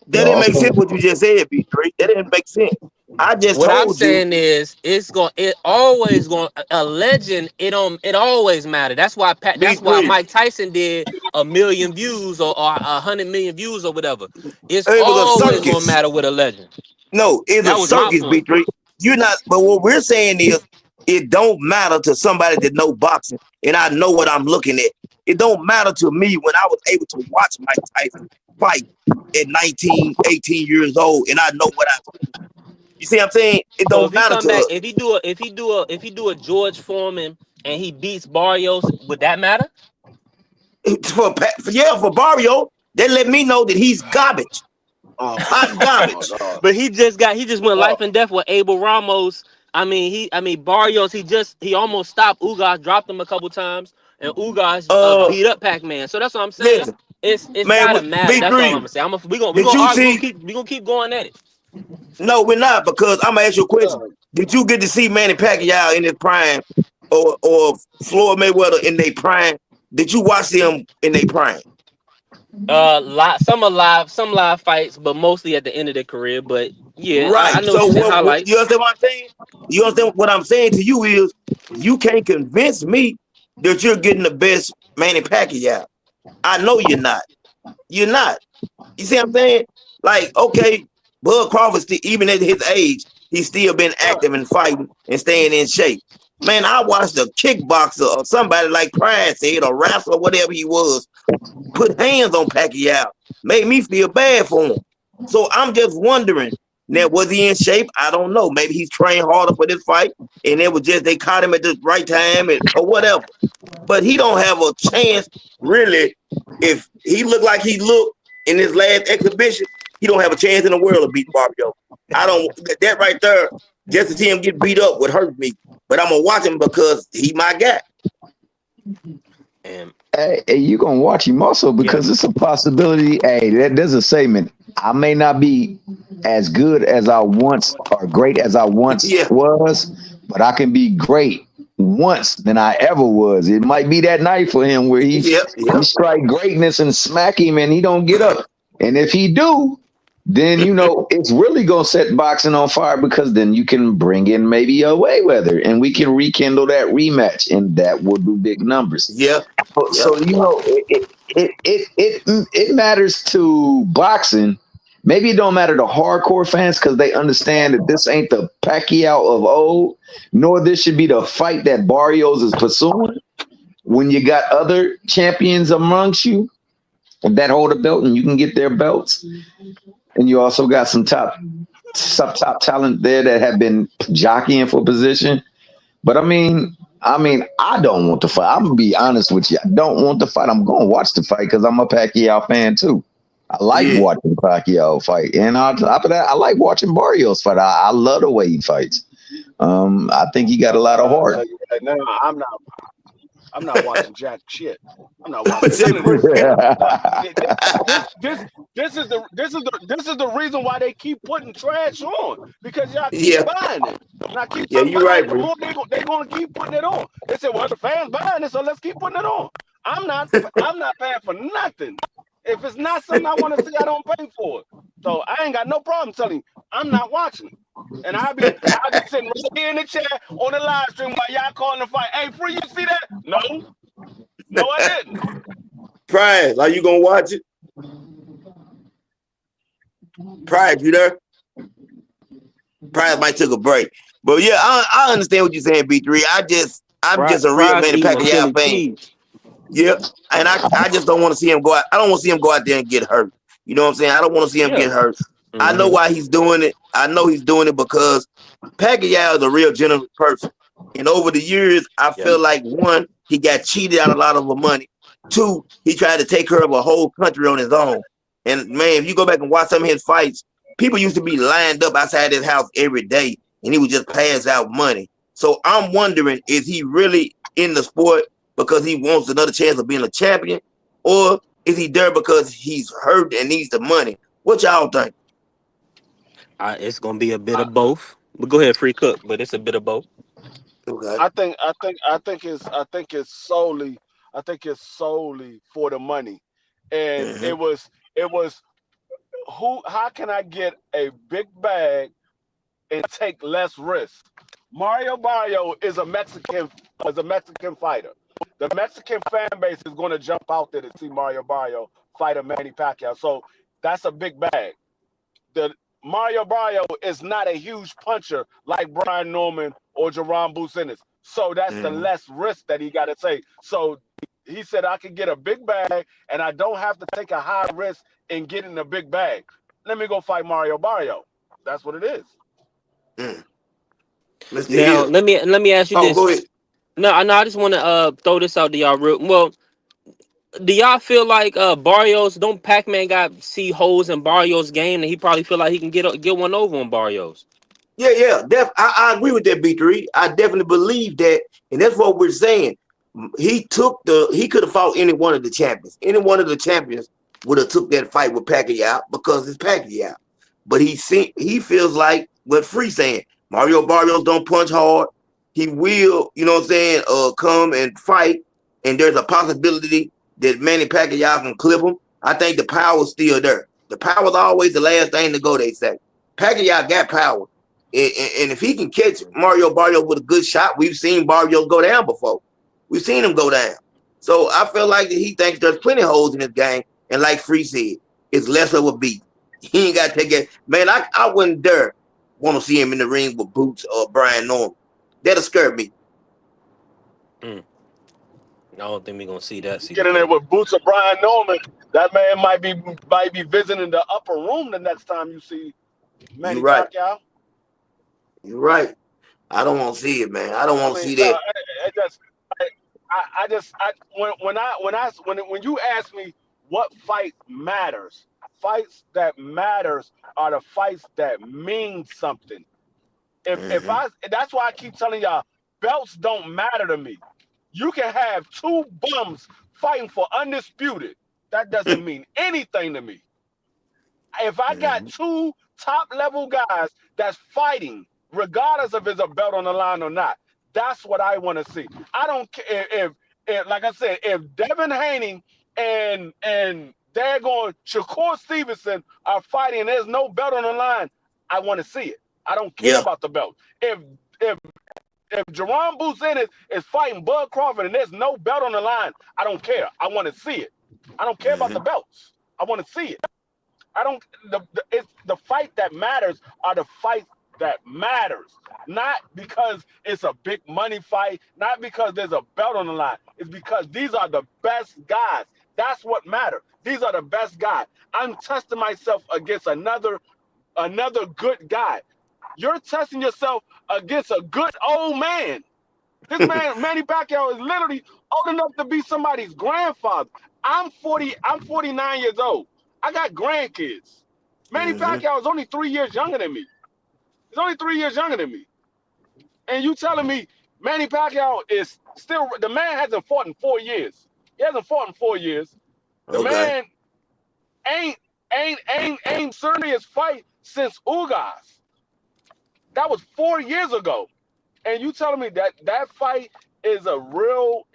Speaker 1: That
Speaker 6: But
Speaker 1: didn't make
Speaker 6: also,
Speaker 1: sense what you just said, B3. That didn't make sense. I just
Speaker 3: What I'm
Speaker 1: told you,
Speaker 3: saying is it always going a legend. It always matter. That's why
Speaker 1: B3.
Speaker 3: Mike Tyson did 1 million views or 100 million views or whatever. It's
Speaker 1: It was a
Speaker 3: always gonna
Speaker 1: circus.
Speaker 3: matter with a legend.
Speaker 1: No, it's a
Speaker 3: That was my
Speaker 1: circus,
Speaker 3: point.
Speaker 1: B3. You're not, but what we're saying is it don't matter to somebody that know boxing, and I know what I'm looking at. It don't matter to me when I was able to watch Mike Tyson fight at 19, 18 years old, and I know what I see. You see what I'm saying? It
Speaker 3: So
Speaker 1: don't
Speaker 3: if he
Speaker 1: matter
Speaker 3: come
Speaker 1: to
Speaker 3: back,
Speaker 1: us.
Speaker 3: if he do a George Foreman and he beats Barrios, would that matter?
Speaker 1: For Barrio, they let me know that he's garbage, hot
Speaker 2: Oh my
Speaker 1: garbage.
Speaker 2: God.
Speaker 3: But he just went
Speaker 2: Oh,
Speaker 3: life and death with Abel Ramos. I mean Barrios. He almost stopped Ugas, dropped him a couple times, and Ugas
Speaker 1: Uh,
Speaker 3: beat up Pac-Man. So that's what I'm saying.
Speaker 1: Listen,
Speaker 3: It's
Speaker 1: man,
Speaker 3: gotta matter. That's all I'm
Speaker 1: B3,
Speaker 3: gonna say. We
Speaker 1: did
Speaker 3: gonna
Speaker 1: you
Speaker 3: argue.
Speaker 1: see?
Speaker 3: We gonna keep going at it.
Speaker 1: No, we're not, because I'm gonna ask you a question. Did you get to see Manny Pacquiao in his prime, or Floyd Mayweather in their prime? Did you watch them in their prime?
Speaker 3: Some live fights, but mostly at the end of their career. But yeah, I
Speaker 1: Right.
Speaker 3: know what
Speaker 1: So
Speaker 3: you're saying.
Speaker 1: what you
Speaker 3: Highlights.
Speaker 1: understand what I'm saying? You understand what I'm saying to you is you can't convince me that you're getting the best Manny Pacquiao. I know you're not. You're not. You see what I'm saying? Like, okay, Bud Crawford, even at his age, he's still been active and fighting and staying in shape. Man, I watched a kickboxer or somebody like Pride said, or wrestler, whatever he was, put hands on Pacquiao. Made me feel bad for him. So I'm just wondering, Now, was he in shape? I don't know. Maybe he's trained harder for this fight, and it was just they caught him at the right time or whatever. But he don't have a chance, really. If he looked like he looked in his last exhibition, he don't have a chance in the world of beating Barrio. I don't. That right there, just to see him get beat up would hurt me. But I'm gonna watch him because he my guy.
Speaker 3: And
Speaker 6: Hey, you gonna watch him also
Speaker 3: yeah,
Speaker 6: because it's a possibility. Hey, there's a statement. I may not be as good as I once or great as I once
Speaker 1: Yeah,
Speaker 6: was, but I can be great once than I ever was. It might be that night for him where
Speaker 1: yep,
Speaker 6: he
Speaker 1: yep,
Speaker 6: strike greatness and smack him and he don't get up. And if he do, then it's really gonna set boxing on fire because then you can bring in maybe a Mayweather and we can rekindle that rematch and that will do big numbers.
Speaker 1: yep, yep.
Speaker 6: So it matters to boxing. Maybe it don't matter to hardcore fans because they understand that this ain't the Pacquiao of old, nor this should be the fight that Barrios is pursuing. When you got other champions amongst you that hold a belt and you can get their belts, and you also got some top talent there that have been jockeying for position. But I don't want to fight. I'm gonna be honest with you. I don't want to fight. I'm gonna watch the fight because I'm a Pacquiao fan too. I like
Speaker 1: Yeah,
Speaker 6: watching Pacquiao fight, and on top of that, I like watching Barrios fight. I love the way he fights. I think he got a lot of
Speaker 2: I'll
Speaker 6: heart.
Speaker 2: tell you right now, I'm not watching jack shit. I'm not watching
Speaker 1: what's
Speaker 2: none
Speaker 1: it
Speaker 2: of
Speaker 1: for?
Speaker 2: this. This is the reason why they keep putting trash on because y'all keep
Speaker 1: Yeah,
Speaker 2: buying it. And I keep
Speaker 1: yeah,
Speaker 2: telling
Speaker 1: you're
Speaker 2: buying
Speaker 1: right,
Speaker 2: it, the
Speaker 1: bro.
Speaker 2: more they're gonna keep putting it on. They said, well, the fans buying it, so let's keep putting it on. I'm not paying for nothing. If it's not something I want to see, I don't pay for it. So I ain't got no problem telling you I'm not watching it. And I'll be sitting right here in the chair on the live stream while y'all calling the fight. Hey, free, you see that? No, no, I didn't.
Speaker 1: Prize, are you gonna watch it? Prize, you there? Prize might took a break, but yeah, I understand what you're saying, B3. I'm just a real
Speaker 3: Prize
Speaker 1: Manny
Speaker 3: eating a
Speaker 1: Pacquiao
Speaker 3: Philly
Speaker 1: fan.
Speaker 3: cheese.
Speaker 1: Yeah, and I just don't want to see him go out. I don't want to see him go out there and get hurt. You know what I'm saying? I don't want to see him
Speaker 3: Yeah.
Speaker 1: get hurt. I know
Speaker 3: Mm-hmm.
Speaker 1: why he's doing it. I know he's doing it because Pacquiao is a real generous person. And over the years, I
Speaker 3: Yeah.
Speaker 1: feel like one, he got cheated out a lot of the money. Two, he tried to take care of a whole country on his own. And man, if you go back and watch some of his fights, people used to be lined up outside his house every day, and he would just pass out money. So I'm wondering, is he really in the sport because he wants another chance of being a champion, or is he there because he's hurt and needs the money? What y'all think?
Speaker 3: It's gonna be a bit
Speaker 2: I,
Speaker 3: of both. But go ahead, free cook. But it's a bit of both.
Speaker 1: Okay.
Speaker 2: I think it's solely for the money, and
Speaker 1: Mm-hmm.
Speaker 2: it was who? How can I get a big bag and take less risk? Mario Barrio is a Mexican fighter. The Mexican fan base is going to jump out there to see Mario Barrio fight a Manny Pacquiao. So that's a big bag. The Mario Barrio is not a huge puncher like Brian Norman or Jerron Businis. So that's the
Speaker 1: Mm-hmm.
Speaker 2: less risk that he got to take. So he said, I can get a big bag and I don't have to take a high risk in getting a big bag. Let me go fight Mario Barrio. That's what it is.
Speaker 1: Mm. Mr.
Speaker 3: Now
Speaker 1: Hill.
Speaker 3: let me ask you
Speaker 1: Oh,
Speaker 3: this.
Speaker 1: go ahead.
Speaker 3: No, I know. I just want to throw this out to y'all. Well, do y'all feel like Barrios? Don't Pac Man got see holes in Barrios' game, and he probably feel like he can get one over on Barrios?
Speaker 1: Yeah, yeah. I agree with that, B3. I definitely believe that. And that's what we're saying. He could have fought any one of the champions. Any one of the champions would have took that fight with Pacquiao because it's Pacquiao. But he feels like what Free saying. Mario Barrios don't punch hard. He will, you know what I'm saying, come and fight. And there's a possibility that Manny Pacquiao can clip him. I think the power's still there. The power's always the last thing to go, they say. Pacquiao got power. And if he can catch Mario Barrios with a good shot, we've seen Barrios go down before. We've seen him go down. So I feel like that he thinks there's plenty of holes in his game. And like Free said, it's less of a beat. He ain't got to take it. Man, I wouldn't dare want to see him in the ring with Boots or Brian Norman. That'll scare me.
Speaker 3: Mm, I don't think we're gonna see that.
Speaker 2: Get in there
Speaker 3: CBK.
Speaker 2: with Boots or Brian Norman. That man might be visiting the upper room the next time you see.
Speaker 1: You're
Speaker 2: Manny
Speaker 1: right.
Speaker 2: Pacquiao.
Speaker 1: You're right. I don't want to see it, man. I don't
Speaker 2: I
Speaker 1: want to
Speaker 2: mean,
Speaker 1: see
Speaker 2: no,
Speaker 1: that.
Speaker 2: it just, I just, when you ask me what fight matters, fights that matters are the fights that mean something. If
Speaker 1: Hmm.
Speaker 2: I, that's why I keep telling y'all, belts don't matter to me. You can have two bums fighting for undisputed. That doesn't mean anything to me. If I got
Speaker 1: Hmm.
Speaker 2: two top level guys that's fighting, regardless if it's a belt on the line or not, that's what I want to see. I don't care if, like I said, if Devin Haney and they're going Shakur Stevenson are fighting and there's no belt on the line, I want to see it. I don't care
Speaker 1: Yeah.
Speaker 2: about the belt. If if Jerome Booth is fighting Bud Crawford and there's no belt on the line, I don't care. I want to see it. I don't care about the
Speaker 1: Hmm.
Speaker 2: belts. I want to see it. I don't. It's the fight that matters are the fights that matters, not because it's a big money fight, not because there's a belt on the line. It's because these are the best guys. That's what matters. These are the best guys. I'm testing myself against another good guy. You're testing yourself against a good old man. This man, Manny Pacquiao, is literally old enough to be somebody's grandfather. I'm 40. I'm 49 years old. I got grandkids. Manny
Speaker 1: Hmm.
Speaker 2: Pacquiao is only 3 years younger than me. He's only 3 years younger than me. And you telling me Manny Pacquiao is still the man hasn't fought in 4 years. He hasn't fought in 4 years. The
Speaker 1: Okay.
Speaker 2: man ain't ain't serious fight since Ugas. That was 4 years ago. And you telling me that that fight is a real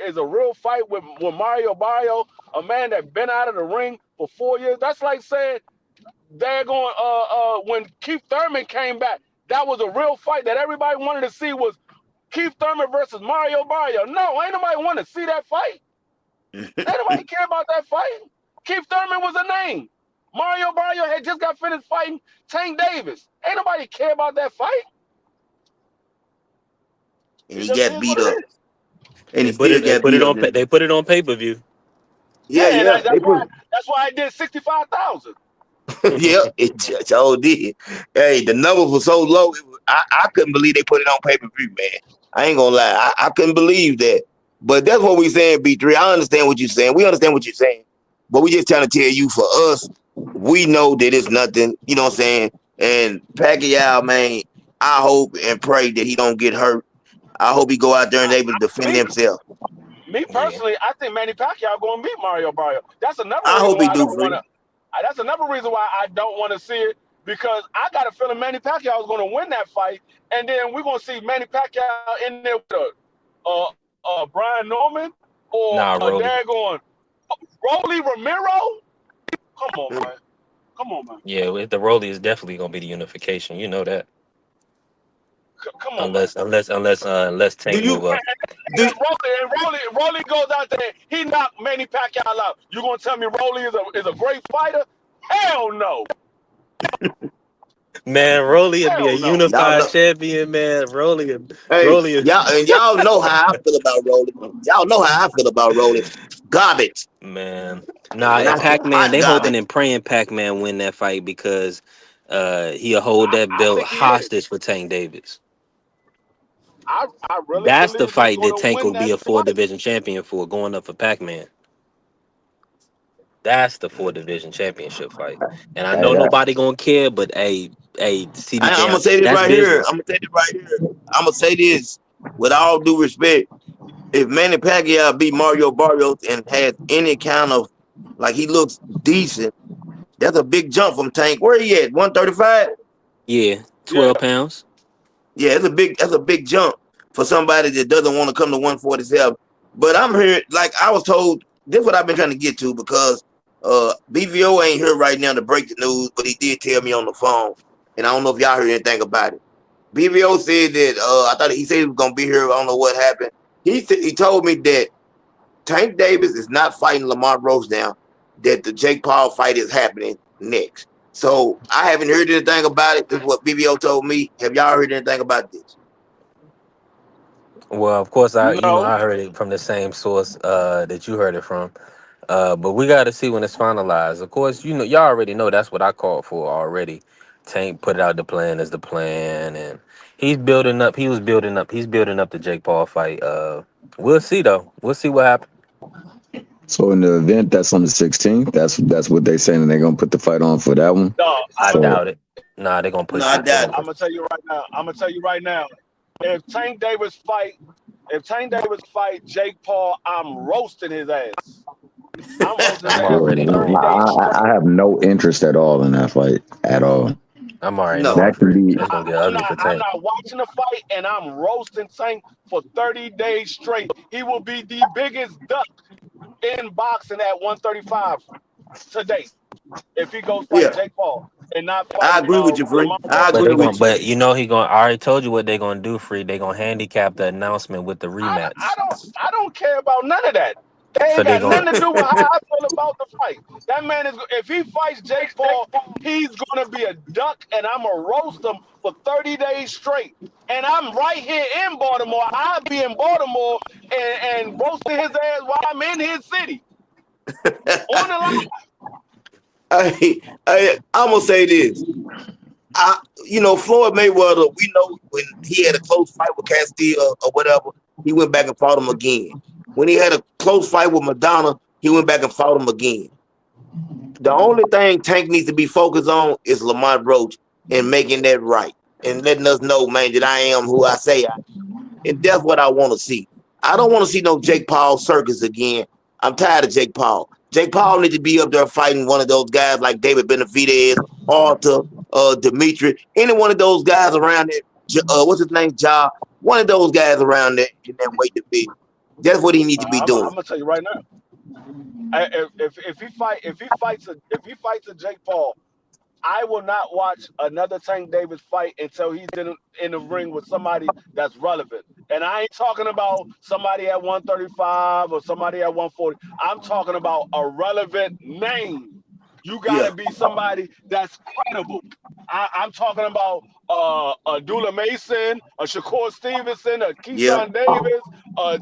Speaker 2: fight with Mario Barrio, a man that been out of the ring for 4 years. That's like saying they're going when Keith Thurman came back, that was a real fight that everybody wanted to see was Keith Thurman versus Mario Barrio. No, ain't nobody want to see that fight. Ain't nobody care about that fight. Keith Thurman was a name. Mario Barrio had just got finished fighting Tank Davis. Ain't nobody care about that fight.
Speaker 1: And
Speaker 2: It
Speaker 1: he
Speaker 2: just
Speaker 1: got
Speaker 2: is what
Speaker 1: beat
Speaker 2: it
Speaker 1: up,
Speaker 2: is.
Speaker 1: and he still
Speaker 3: They
Speaker 1: got
Speaker 3: put
Speaker 1: beat
Speaker 3: it
Speaker 1: up.
Speaker 3: on they put it on pay per view.
Speaker 1: Yeah,
Speaker 2: Yeah, and
Speaker 1: yeah. They put.
Speaker 2: that's why I did 65,000.
Speaker 1: Yeah, it sure did. Hey, the numbers were so low. I couldn't believe they put it on pay per view, man. I ain't gonna lie. I couldn't believe that. But that's what we saying, B3. I understand what you're saying. We understand what you're saying. But we just trying to tell you, for us, we know that it's nothing. You know what I'm saying? And Pacquiao, man, I hope and pray that he don't get hurt. I hope he go out there and able to defend
Speaker 2: Me,
Speaker 1: himself.
Speaker 2: me
Speaker 3: Yeah.
Speaker 2: personally, I think Manny Pacquiao going to beat Mario Barrio. That's another
Speaker 1: I
Speaker 2: reason
Speaker 1: hope he
Speaker 2: why I
Speaker 1: do,
Speaker 2: don't want
Speaker 1: free.
Speaker 2: to. That's another reason why I don't want to see it because I got a feeling Manny Pacquiao is going to win that fight, and then we're going to see Manny Pacquiao in there with Brian Norman or
Speaker 3: Nah,
Speaker 2: a
Speaker 3: Rolly.
Speaker 2: daggone Rolly Ramiro. Come on, man. Come on, man.
Speaker 3: Yeah, with the Rolly is definitely gonna be the unification. You know that.
Speaker 2: Come on, man.
Speaker 3: Unless
Speaker 1: Do
Speaker 3: Tank move
Speaker 1: you
Speaker 3: up.
Speaker 1: do?
Speaker 2: Rolly goes out there. He knocked Manny Pacquiao out. You gonna tell me Rolly is a great fighter? Hell no.
Speaker 3: Man, Rolly would be a
Speaker 2: Hell no.
Speaker 1: Y'all
Speaker 3: unified
Speaker 1: know?
Speaker 3: champion, man.
Speaker 1: Hey,
Speaker 3: Rolly,
Speaker 1: y'all know how I feel about Rolling. Y'all know how I feel about Rolling. Garbage.
Speaker 3: man.
Speaker 1: And
Speaker 3: Nah,
Speaker 1: when I say
Speaker 3: Pac Man,
Speaker 1: hot
Speaker 3: they hoping
Speaker 1: garbage,
Speaker 3: and praying Pac Man win that fight because he'll hold that
Speaker 2: I
Speaker 3: belt
Speaker 2: think he is.
Speaker 3: hostage for Tank Davis.
Speaker 2: I really
Speaker 3: That's the
Speaker 2: believe he's
Speaker 3: fight that
Speaker 2: gonna
Speaker 3: Tank
Speaker 2: win
Speaker 3: will be
Speaker 2: that
Speaker 3: a four
Speaker 2: fight.
Speaker 3: division champion for, going up for Pac Man. That's the four division championship fight. And I
Speaker 1: hey,
Speaker 3: know nobody gonna care, but hey,
Speaker 1: I'm
Speaker 3: CDJ,
Speaker 1: gonna say this
Speaker 3: that's
Speaker 1: right here. I'm
Speaker 3: business.
Speaker 1: gonna say this right here. I'm gonna say this with all due respect. If Manny Pacquiao beat Mario Barrios and has any kind of like he looks decent, that's a big jump from Tank. Where he at? 135?
Speaker 3: Yeah,
Speaker 2: Yeah,
Speaker 3: 12 pounds.
Speaker 1: Yeah, it's a big jump for somebody that doesn't want to come to 147. But I'm here, like I was told, this is what I've been trying to get to because BVO ain't here right now to break the news, but he did tell me on the phone, and I don't know if y'all heard anything about it. BVO said that I thought he said he was gonna be here. I don't know what happened. He told me that Tank Davis is not fighting Lamar Rose now. That the Jake Paul fight is happening next. So I haven't heard anything about it. This is what BVO told me. Have y'all heard anything about this?
Speaker 3: Well, of course,
Speaker 2: no.
Speaker 3: I heard it from the same source that you heard it from. But we got to see when it's finalized. Of course, y'all already know that's what I called for already. Tank put out the plan as the plan, and he's building up. He was building up. He's building up the Jake Paul fight. We'll see though. We'll see what happens.
Speaker 6: So in the event that's on the 16th, that's what they're saying, and they're gonna put the fight on for that one.
Speaker 2: No,
Speaker 3: I
Speaker 6: So
Speaker 3: doubt it. Nah, they're gonna
Speaker 1: No,
Speaker 3: push
Speaker 1: I
Speaker 3: it. They're
Speaker 1: doubt
Speaker 3: gonna
Speaker 1: it.
Speaker 2: I'm
Speaker 3: push.
Speaker 2: gonna tell you right now. I'm gonna tell you right now. If Tank Davis fight Jake Paul, I'm roasting his ass. I'm roasting his
Speaker 3: I'm
Speaker 2: ass for
Speaker 3: already
Speaker 2: 30
Speaker 3: knowing.
Speaker 2: days
Speaker 6: I
Speaker 2: straight.
Speaker 6: have no interest at all in that fight at all.
Speaker 3: I'm already
Speaker 1: No.
Speaker 3: knowing.
Speaker 6: That can
Speaker 3: Free.
Speaker 6: be
Speaker 3: It's gonna get ugly for
Speaker 2: I'm
Speaker 3: Tank.
Speaker 2: not watching the fight, and I'm roasting Tank for 30 days straight. He will be the biggest duck in boxing at 135 today if he goes fight
Speaker 1: Yeah,
Speaker 2: Jake Paul and not
Speaker 1: I
Speaker 2: fight
Speaker 1: agree with you, Free.
Speaker 2: Lamar
Speaker 1: I
Speaker 2: Roach.
Speaker 3: But
Speaker 1: agree
Speaker 3: they gonna.
Speaker 1: with you.
Speaker 3: But you know he gonna. I already told you what they gonna do. Free. They gonna handicap the announcement with the rematch.
Speaker 2: I don't care about none of that. They
Speaker 3: So
Speaker 2: ain't
Speaker 3: they
Speaker 2: got
Speaker 3: gonna.
Speaker 2: nothing to do with how I feel about the fight. That man is if he fights Jake Paul, he's gonna be a duck, and I'm gonna roast him for 30 days straight. And I'm right here in Baltimore. I'll be in Baltimore and roasting his ass while I'm in his city on the line.
Speaker 1: I'm gonna say this. Floyd Mayweather, we know when he had a close fight with Castillo or whatever, he went back and fought him again. When he had a close fight with Madonna, he went back and fought him again. The only thing Tank needs to be focused on is Lamont Roach and making that right and letting us know, man, that I am who I say I am. And that's what I want to see. I don't want to see no Jake Paul circus again. I'm tired of Jake Paul. Jake Paul needs to be up there fighting one of those guys like David Benavidez, Arthur, Dimitri, any one of those guys around there. What's his name? Ja. One of those guys around there in that weight division. That's what he needs to be
Speaker 2: I'm
Speaker 1: doing.
Speaker 2: gonna tell you right now. If he fights a Jake Paul, I will not watch another Tank Davis fight until he's in the ring with somebody that's relevant. And I ain't talking about somebody at 135 or somebody at 140. I'm talking about a relevant name. You got
Speaker 1: Yeah.
Speaker 2: to be somebody that's credible. I'm talking about a Dula Mason, a Shakur Stevenson, a
Speaker 1: Yeah.
Speaker 2: Keyshawn Davis, a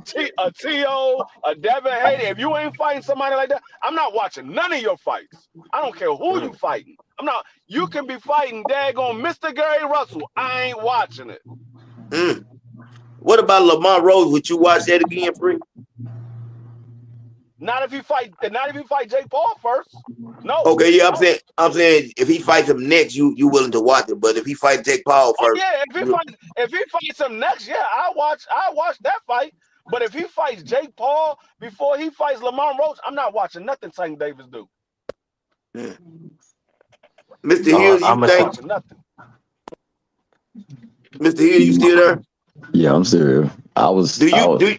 Speaker 2: T.O., a Devin Haney. If you ain't fighting somebody like that, I'm not watching none of your fights. I don't care who you fighting. I'm not. You can be fighting daggone Mr. Gary Russell. I ain't watching it.
Speaker 1: Mm. What about Lamont Rose? Would you watch that again, Free?
Speaker 2: Not if you fight. Not if you fight Jake Paul first. No.
Speaker 1: Okay, yeah, I'm saying if he fights him next, you willing to watch it. But if he fights Jake Paul
Speaker 2: Oh
Speaker 1: first,
Speaker 2: yeah. If he fights him next, yeah, I watch that fight. But if he fights Jake Paul before he fights Lamont Roach, I'm not watching nothing Tank Davis do.
Speaker 1: yeah. Mr. Hill, you
Speaker 3: I'm
Speaker 2: I'm not
Speaker 3: gonna.
Speaker 1: think
Speaker 2: watching nothing.
Speaker 1: Mr. Hill, you still there?
Speaker 6: Yeah, I'm serious. I was.
Speaker 1: Do
Speaker 6: I
Speaker 1: you
Speaker 6: was.
Speaker 1: do?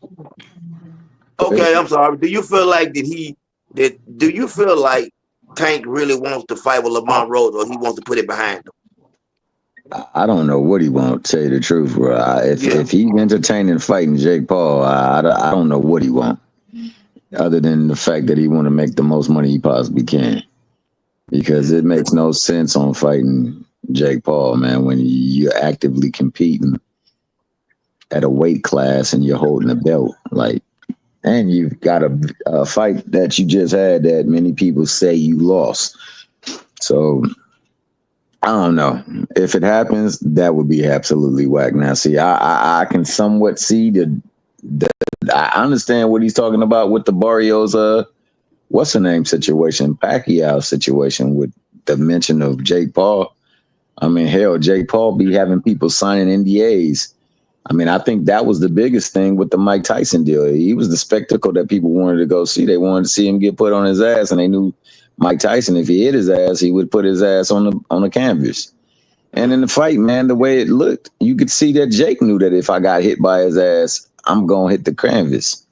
Speaker 1: Okay, I'm sorry. Do you feel like do you feel like Tank really wants to fight with Lamont Rose, or he wants to put it behind him?
Speaker 6: I don't know what he want. Tell you the truth, bro.
Speaker 1: Yeah.
Speaker 6: If he's entertaining fighting Jake Paul, I don't know what he want. Other than the fact that he want to make the most money he possibly can, because it makes no sense on fighting Jake Paul, man, when you're actively competing at a weight class and you're holding a belt, like, and you've got a fight that you just had that many people say you lost. So I don't know. If it happens, that would be absolutely whack. Now, see, I can somewhat see the I understand what he's talking about with the Barrios what's the name situation, Pacquiao situation with the mention of Jake Paul. I mean, hell, Jake Paul be having people signing NDAs. I mean, I think that was the biggest thing with the Mike Tyson deal. He was the spectacle that people wanted to go see. They wanted to see him get put on his ass, and they knew Mike Tyson, if he hit his ass, he would put his ass on the canvas. And in the fight, man, the way it looked, you could see that Jake knew that if I got hit by his ass, I'm gonna hit the canvas.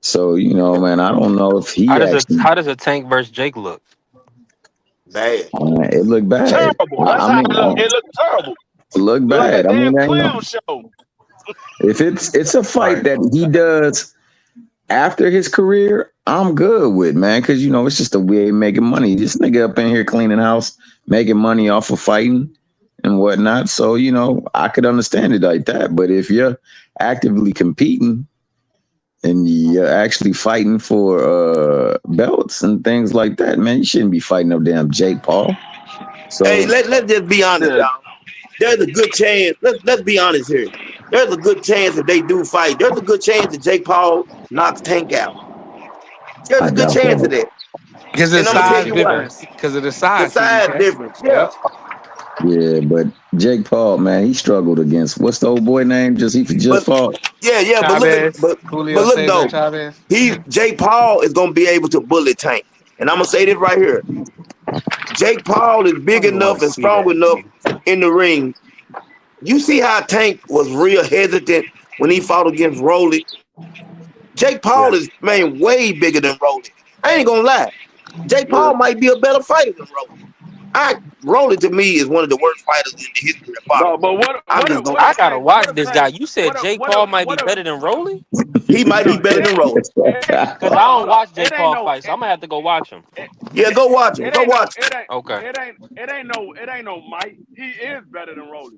Speaker 6: So, man, I don't know if he actually.
Speaker 3: How does a Tank versus Jake look?
Speaker 1: Bad.
Speaker 6: It looked bad.
Speaker 2: Terrible. That's
Speaker 6: I
Speaker 2: how
Speaker 6: mean,
Speaker 2: it looked. It looked terrible.
Speaker 6: it looked
Speaker 2: Looked like a
Speaker 6: bad. I
Speaker 2: damn
Speaker 6: mean,
Speaker 2: clown show.
Speaker 6: if it's a fight
Speaker 3: Right.
Speaker 6: that he does after his career, I'm good with, man, because it's just a way of making money. This nigga up in here cleaning house, making money off of fighting and whatnot. So I could understand it like that. But if you're actively competing and you're actually fighting for belts and things like that, man, you shouldn't be fighting no damn Jake Paul.
Speaker 1: Hey,
Speaker 6: So
Speaker 1: let's just be honest,
Speaker 2: Yeah.
Speaker 1: y'all. There's a good chance. Let's be honest here. There's a good chance if they do fight. There's a good chance that Jake Paul knocks Tank out. There's
Speaker 6: I
Speaker 1: a good
Speaker 6: doubt
Speaker 1: chance of
Speaker 6: that.
Speaker 1: that,
Speaker 5: Because of the
Speaker 1: and I'm gonna tell
Speaker 5: size
Speaker 1: you why.
Speaker 5: difference. Because of the
Speaker 1: The
Speaker 5: size,
Speaker 1: size
Speaker 5: TBK.
Speaker 1: difference. Yeah,
Speaker 5: Yep.
Speaker 6: Yeah, but Jake Paul, man, he struggled against what's the old boy name? He just
Speaker 1: but
Speaker 6: fought.
Speaker 1: yeah, but look at
Speaker 5: Chavez.
Speaker 1: but
Speaker 5: Julio
Speaker 1: look
Speaker 5: Cesar
Speaker 1: though.
Speaker 5: Chavez.
Speaker 1: He Jake Paul is gonna be able to bully Tank, and I'm gonna say this right here. Jake Paul is
Speaker 5: I
Speaker 1: big
Speaker 5: don't even want
Speaker 1: enough
Speaker 5: to
Speaker 1: and
Speaker 5: see
Speaker 1: strong
Speaker 5: that.
Speaker 1: enough in the ring. You see how Tank was real hesitant when he fought against Rolly. Jake
Speaker 5: Yeah.
Speaker 1: Paul is man way bigger than Rolly. I ain't gonna lie. Jake
Speaker 2: Yeah.
Speaker 1: Paul might be a better fighter than Rolly. Rolly to me is one of the worst fighters in the history of boxing.
Speaker 2: No, but
Speaker 1: I'm just gonna.
Speaker 2: what if
Speaker 3: I gotta
Speaker 2: Tank?
Speaker 3: watch this guy. You said Jake
Speaker 2: What if
Speaker 3: Paul might be better than Rolly?
Speaker 1: He might be
Speaker 2: no?
Speaker 1: better than Rolly.
Speaker 3: Cause I don't watch Jake Paul fights, so I'm gonna have to go watch him.
Speaker 2: It,
Speaker 1: Yeah, go watch him.
Speaker 2: it
Speaker 1: Go
Speaker 2: ain't no
Speaker 1: watch him.
Speaker 3: Okay.
Speaker 2: it ain't no Mike. He is better than Rolly.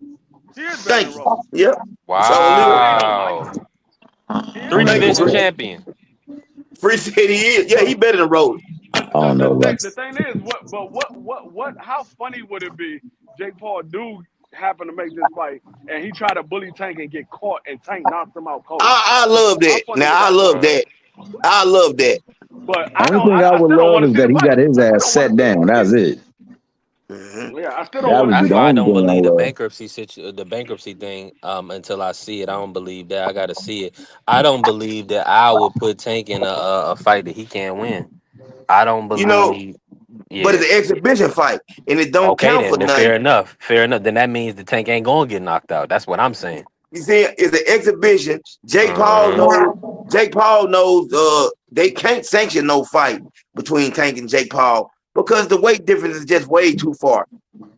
Speaker 2: He is better than
Speaker 1: Thank you.
Speaker 2: Rolly.
Speaker 1: Yeah, so
Speaker 2: It
Speaker 1: is.
Speaker 2: ain't no Mike.
Speaker 3: Wow.
Speaker 2: He is
Speaker 3: Three
Speaker 2: better
Speaker 1: Thank
Speaker 2: than
Speaker 1: you,
Speaker 3: division
Speaker 1: Free.
Speaker 2: Rolly.
Speaker 3: champion.
Speaker 1: Free said he is. Yeah, he better than Rolly.
Speaker 2: The,
Speaker 6: I
Speaker 2: the,
Speaker 6: don't
Speaker 2: the
Speaker 6: know,
Speaker 2: thing
Speaker 6: but
Speaker 2: the thing is how funny would it be Jake Paul do happen to make this fight and he try to bully Tank and get caught and Tank knocks him out cold.
Speaker 1: I love
Speaker 2: How
Speaker 1: that.
Speaker 2: funny would
Speaker 1: Now I
Speaker 2: that be?
Speaker 1: love
Speaker 3: Right.
Speaker 1: that. I love that.
Speaker 2: But
Speaker 6: only thing I
Speaker 2: I
Speaker 6: would
Speaker 2: still don't
Speaker 6: love
Speaker 2: want to
Speaker 6: is
Speaker 2: see
Speaker 6: that
Speaker 2: the
Speaker 6: he got
Speaker 2: fight.
Speaker 6: his
Speaker 2: I still
Speaker 6: ass
Speaker 2: don't want
Speaker 6: set
Speaker 2: to see it.
Speaker 6: down. That's it.
Speaker 1: Hmm.
Speaker 2: Yeah, I still don't
Speaker 6: That
Speaker 2: want to
Speaker 6: would be
Speaker 3: That's
Speaker 2: see
Speaker 6: the
Speaker 2: it.
Speaker 3: why I
Speaker 6: only
Speaker 3: don't
Speaker 6: thing I
Speaker 3: believe
Speaker 6: would love.
Speaker 3: the bankruptcy thing until I see it. I don't believe that. I got to see it. I don't believe that I would put Tank in a fight that he can't win. I don't
Speaker 1: You know,
Speaker 3: believe.
Speaker 1: but it's
Speaker 3: Yeah.
Speaker 1: an exhibition fight, and it don't
Speaker 3: Okay
Speaker 1: count for
Speaker 3: then. Then
Speaker 1: nothing.
Speaker 3: fair enough. Fair enough. Then that means the Tank ain't gonna get knocked out. That's what I'm saying.
Speaker 1: You see, it's an exhibition.
Speaker 3: Uh-huh.
Speaker 1: Jake Paul knows. They can't sanction no fight between Tank and Jake Paul because the weight difference is just way too far.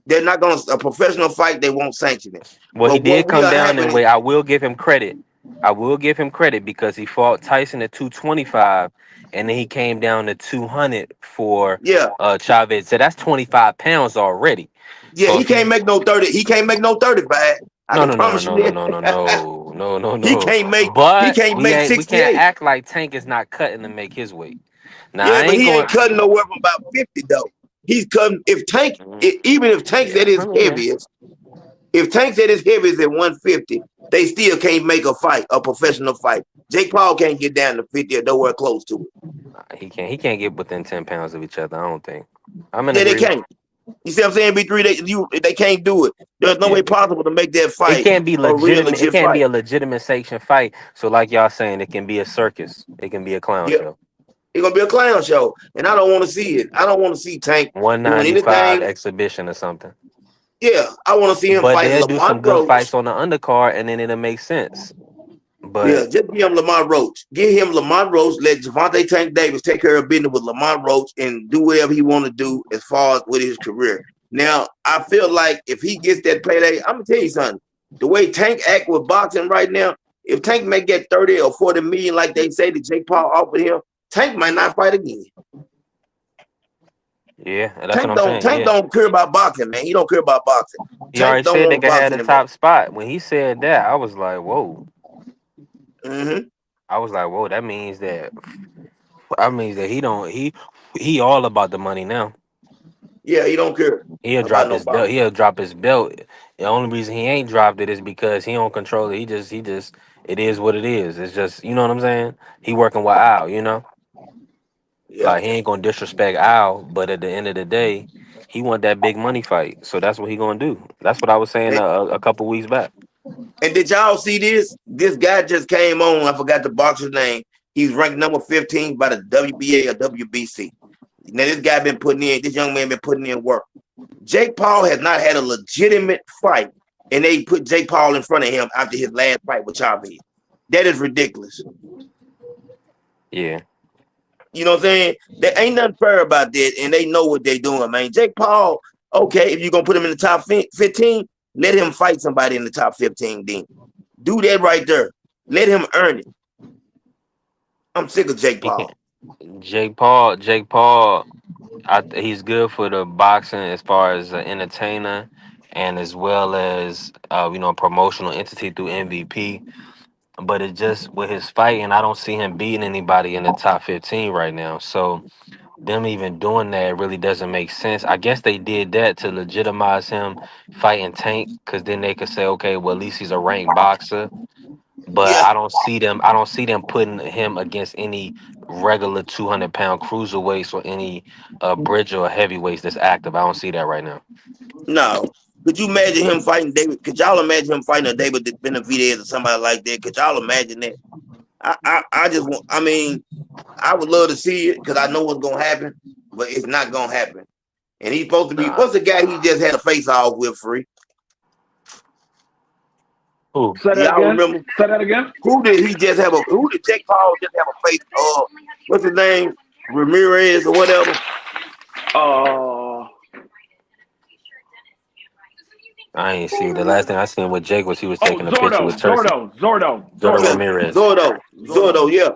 Speaker 1: They're not gonna a professional fight. They won't sanction it.
Speaker 3: Well, he
Speaker 1: But what
Speaker 3: did
Speaker 1: will
Speaker 3: come down and
Speaker 1: happen?
Speaker 3: weigh. I will give him credit. I will give him credit because he fought Tyson at 225, and then he came down to 200 for
Speaker 1: Yeah,
Speaker 3: Chavez. So that's 25 pounds already.
Speaker 1: yeah.
Speaker 3: So
Speaker 1: He
Speaker 3: if you
Speaker 1: can't make no 30. He can't make no 35. I
Speaker 3: no
Speaker 1: can
Speaker 3: no no
Speaker 1: promise you
Speaker 3: no no no no
Speaker 1: that.
Speaker 3: no no no
Speaker 1: he
Speaker 3: no,
Speaker 1: can't make. He
Speaker 3: but
Speaker 1: can't make
Speaker 3: we can't
Speaker 1: 68.
Speaker 3: act like Tank is not cutting to make his weight. Now I
Speaker 1: Yeah, but
Speaker 3: ain't
Speaker 1: he
Speaker 3: going.
Speaker 1: ain't cutting nowhere from about 50 though. He's cutting. If Tank, even if Tank's
Speaker 3: Yeah,
Speaker 1: at
Speaker 3: I
Speaker 1: his
Speaker 3: mean, yeah.
Speaker 1: heaviest, if Tank's at his heaviest at 150, they still can't make a fight, a professional fight. Jake Paul can't get down to 50 or nowhere close to it.
Speaker 3: He can't get within 10 pounds of each other. I don't think. I'm in
Speaker 1: Yeah, they
Speaker 3: agreement.
Speaker 1: can't. You see what I'm saying? B3, they can't do it. There's no
Speaker 3: Yeah.
Speaker 1: way possible to make that
Speaker 3: It
Speaker 1: fight
Speaker 3: can't be
Speaker 1: a real
Speaker 3: legitimate. It
Speaker 1: legit
Speaker 3: can't be
Speaker 1: fight.
Speaker 3: a legitimate sanction fight. So, like y'all saying, it can be a circus. It can be a clown
Speaker 1: Yeah,
Speaker 3: show.
Speaker 1: it's gonna be a clown show, and I don't want to see it. I don't want to see Tank doing
Speaker 3: 195
Speaker 1: anything.
Speaker 3: exhibition or something.
Speaker 1: Yeah, I want to see him
Speaker 3: But
Speaker 1: fighting
Speaker 3: they'll do
Speaker 1: Lamont
Speaker 3: some good
Speaker 1: Roach.
Speaker 3: fights on the undercard, and then it'll make sense.
Speaker 1: Yeah,
Speaker 3: But
Speaker 1: just give him Lamont Roach. Give him Lamont Roach. Let Javante Tank Davis take care of business with Lamont Roach and do whatever he want to do as far as with his career. Now, I feel like if he gets that payday, I'm gonna tell you something. The way Tank act with boxing right now, if Tank may get 30 or 40 million, like they say that Jake Paul offered him, Tank might not fight again.
Speaker 3: yeah, that's what I'm saying.
Speaker 1: Tank
Speaker 3: Yeah,
Speaker 1: don't care about boxing, man. He don't care about boxing.
Speaker 3: he
Speaker 1: Tank
Speaker 3: already
Speaker 1: don't
Speaker 3: said they
Speaker 1: want to
Speaker 3: could
Speaker 1: box
Speaker 3: have the
Speaker 1: anymore.
Speaker 3: top spot. When he said that, I was like, whoa.
Speaker 1: Hmm.
Speaker 3: I was like, whoa. That means that he don't he all about the money now.
Speaker 1: Yeah, he don't care
Speaker 3: He'll
Speaker 1: about
Speaker 3: drop
Speaker 1: no
Speaker 3: his belt.
Speaker 1: boxing.
Speaker 3: He'll drop his belt. The only reason he ain't dropped it is because he don't control it. He just it is what it is. It's just you know what I'm saying. He working with Al. You know,
Speaker 1: Yeah.
Speaker 3: like he ain't gonna disrespect Al. But at the end of the day, he want that big money fight. So that's what he gonna do. That's what I was saying a couple weeks back.
Speaker 1: And did y'all see this? This guy just came on. I forgot the boxer's name. He's ranked number 15 by the WBA or WBC. Now this guy been putting in. This young man been putting in work. Jake Paul has not had a legitimate fight, and they put Jake Paul in front of him after his last fight with Chavez. That is ridiculous.
Speaker 3: Yeah,
Speaker 1: You know what I'm saying? There ain't nothing fair about that, and they know what they're doing, man. Jake Paul, okay, if you're gonna put him in the top 15, let him fight somebody in the top 15. Then do that right there. Let him earn it. I'm sick of Jake
Speaker 3: he
Speaker 1: Paul.
Speaker 3: can't. Jake Paul. He's good for the boxing as far as an entertainer, and as well as promotional entity through MVP. But it just with his fighting, I don't see him beating anybody in the top 15 right now. So them even doing that really doesn't make sense. I guess they did that to legitimize him fighting Tank, because then they could say, okay, well, at least he's a ranked boxer. But
Speaker 1: Yeah,
Speaker 3: I don't see them putting him against any regular 200-pound cruiserweights or any bridge or heavyweights that's active. I don't see that right now.
Speaker 1: no. Could you imagine him fighting David? Could y'all imagine him fighting a David Benavidez or somebody like that? Could y'all imagine that? I just want. I mean, I would love to see it because I know what's gonna happen, but it's not gonna happen. And he's supposed to be.
Speaker 3: Nah.
Speaker 1: What's the guy he just had a face off with free?
Speaker 3: Who?
Speaker 2: Say
Speaker 1: Do
Speaker 2: that
Speaker 1: y'all
Speaker 2: again.
Speaker 1: remember?
Speaker 2: Say that again.
Speaker 1: Who did he just have a? Who did Jake Paul just have a face? What's his name? Ramirez or whatever.
Speaker 3: I ain't see. The last thing I seen with Jake was he was
Speaker 2: Oh,
Speaker 3: taking a picture with Tursi.
Speaker 2: Zordo.
Speaker 3: Jordan
Speaker 1: Yeah,
Speaker 3: Ramirez.
Speaker 1: Zordo. Yeah,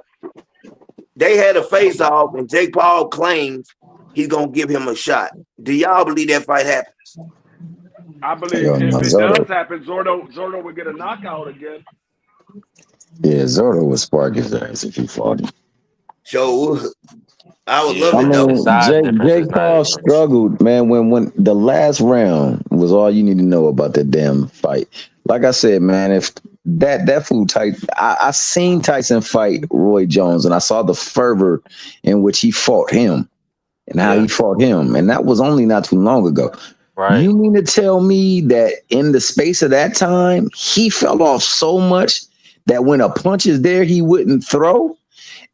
Speaker 1: they had a face off, and Jake Paul claims he's gonna give him a shot. Do y'all believe that fight happens?
Speaker 2: I believe
Speaker 6: Yo, no,
Speaker 2: if it
Speaker 6: Zordo.
Speaker 2: does happen, Zordo would get a knockout again.
Speaker 6: Yeah, Zordo would spark his ass if he fought him.
Speaker 1: So I would love
Speaker 3: Yeah,
Speaker 6: I
Speaker 1: it
Speaker 3: the
Speaker 1: though.
Speaker 6: mean,
Speaker 3: size difference is
Speaker 6: Jake
Speaker 3: not
Speaker 6: Paul
Speaker 3: as much.
Speaker 6: struggled, man. When the last round was all you need to know about that damn fight. Like I said, man, if that fool tight, I seen Tyson fight Roy Jones, and I saw the fervor in which he fought him and how
Speaker 3: Yeah,
Speaker 6: he fought him, and that was only not too long ago.
Speaker 3: right.
Speaker 6: You mean to tell me that in the space of that time, he fell off so much that when a punch is there, he wouldn't throw?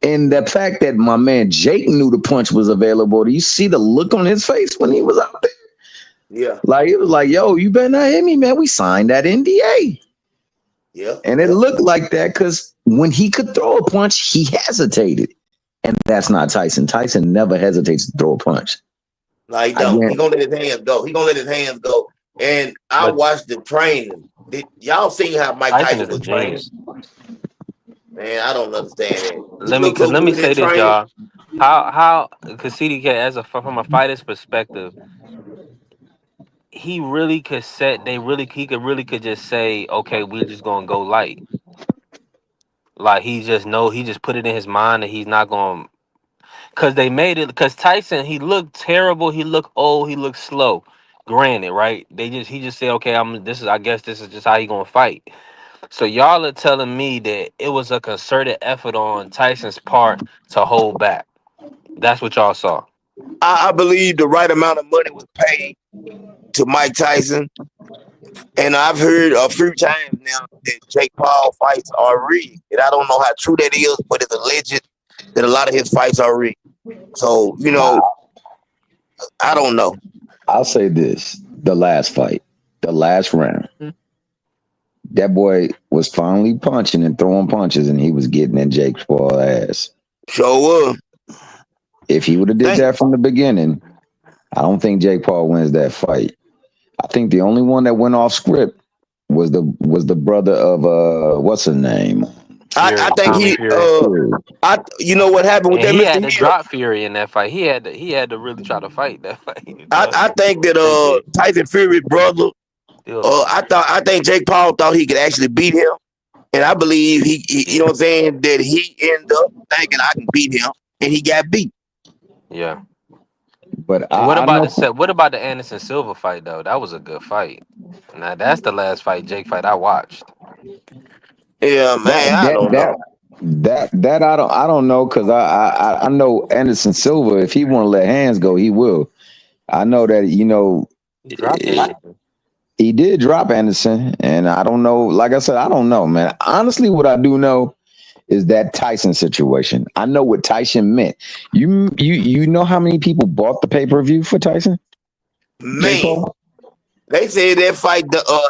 Speaker 6: And the fact that my man Jake knew the punch was available, do you see the look on his face when he was out there?
Speaker 1: Yeah,
Speaker 6: Like, it was like, yo, you better not hit me, man. We signed that NDA.
Speaker 1: yeah,
Speaker 6: And it
Speaker 1: yeah.
Speaker 6: looked like that because when he could throw a punch, he hesitated. And that's not Tyson. Tyson never hesitates to throw a punch.
Speaker 1: No, he
Speaker 6: I
Speaker 1: don't. He
Speaker 6: guarantee.
Speaker 1: gonna let his hands go. He gonna let his hands go. And I
Speaker 3: But
Speaker 1: watched the training. Did y'all seen how Mike
Speaker 3: Tyson
Speaker 1: Tyson
Speaker 3: is a
Speaker 1: was training?
Speaker 3: genius.
Speaker 1: Man, I don't understand that. He
Speaker 3: Let me,
Speaker 1: looked
Speaker 3: cause
Speaker 1: so
Speaker 3: let me
Speaker 1: good in
Speaker 3: say this,
Speaker 1: training.
Speaker 3: y'all. Cause CDK from a fighter's perspective, he really could set. He could really could just say, okay, we're just gonna go light. Like he just put it in his mind that he's not going. Cause they made it. Cause Tyson, he looked terrible. He looked old. He looked slow. Granted, right? He just said, okay, I guess this is just how he gonna fight. So y'all are telling me that it was a concerted effort on Tyson's part to hold back. That's what y'all saw.
Speaker 1: I believe the right amount of money was paid to Mike Tyson. And I've heard a few times now that Jake Paul fights are rigged. And I don't know how true that is, but it's alleged that a lot of his fights are rigged. So, I don't know.
Speaker 6: I'll say this: the last fight, the last round, that boy was finally punching and throwing punches, and he was getting in Jake's Paul ass.
Speaker 1: Sure was.
Speaker 6: If he would have did
Speaker 1: Thank
Speaker 6: that from the beginning, I don't think Jake Paul wins that fight. I think the only one that went off script was the brother of what's his name?
Speaker 1: I
Speaker 3: Fury,
Speaker 1: think
Speaker 3: Tommy
Speaker 1: he
Speaker 3: Fury,
Speaker 1: you know what happened with
Speaker 3: and
Speaker 1: that
Speaker 3: he
Speaker 1: Mr.
Speaker 3: had to
Speaker 1: Hill?
Speaker 3: drop Fury in that fight. He had to really try to fight that fight.
Speaker 1: I think that
Speaker 3: Jake did.
Speaker 1: Tyson Fury's brother,
Speaker 3: Still lost.
Speaker 1: I think Jake Paul thought he could actually beat him. And I believe you know what I'm saying, that he ended up thinking I can beat him and he got beat.
Speaker 3: Yeah.
Speaker 6: But
Speaker 3: And
Speaker 6: I know
Speaker 3: what about the Anderson Silva fight though? That was a good fight. Now that's the last Jake fight I watched.
Speaker 1: Yeah,
Speaker 6: that
Speaker 1: man, I
Speaker 6: that
Speaker 1: don't
Speaker 6: that
Speaker 1: know.
Speaker 6: that I don't know because I know Anderson Silva. If he want to let hands go, he will. I know that
Speaker 3: He dropped Anderson.
Speaker 6: he did drop Anderson, and I don't know. Like I said, I don't know, man. Honestly, what I do know is that Tyson situation. I know what Tyson meant. You know how many people bought the pay per view for Tyson? Jake
Speaker 1: Man,
Speaker 6: Paul.
Speaker 1: they said that fight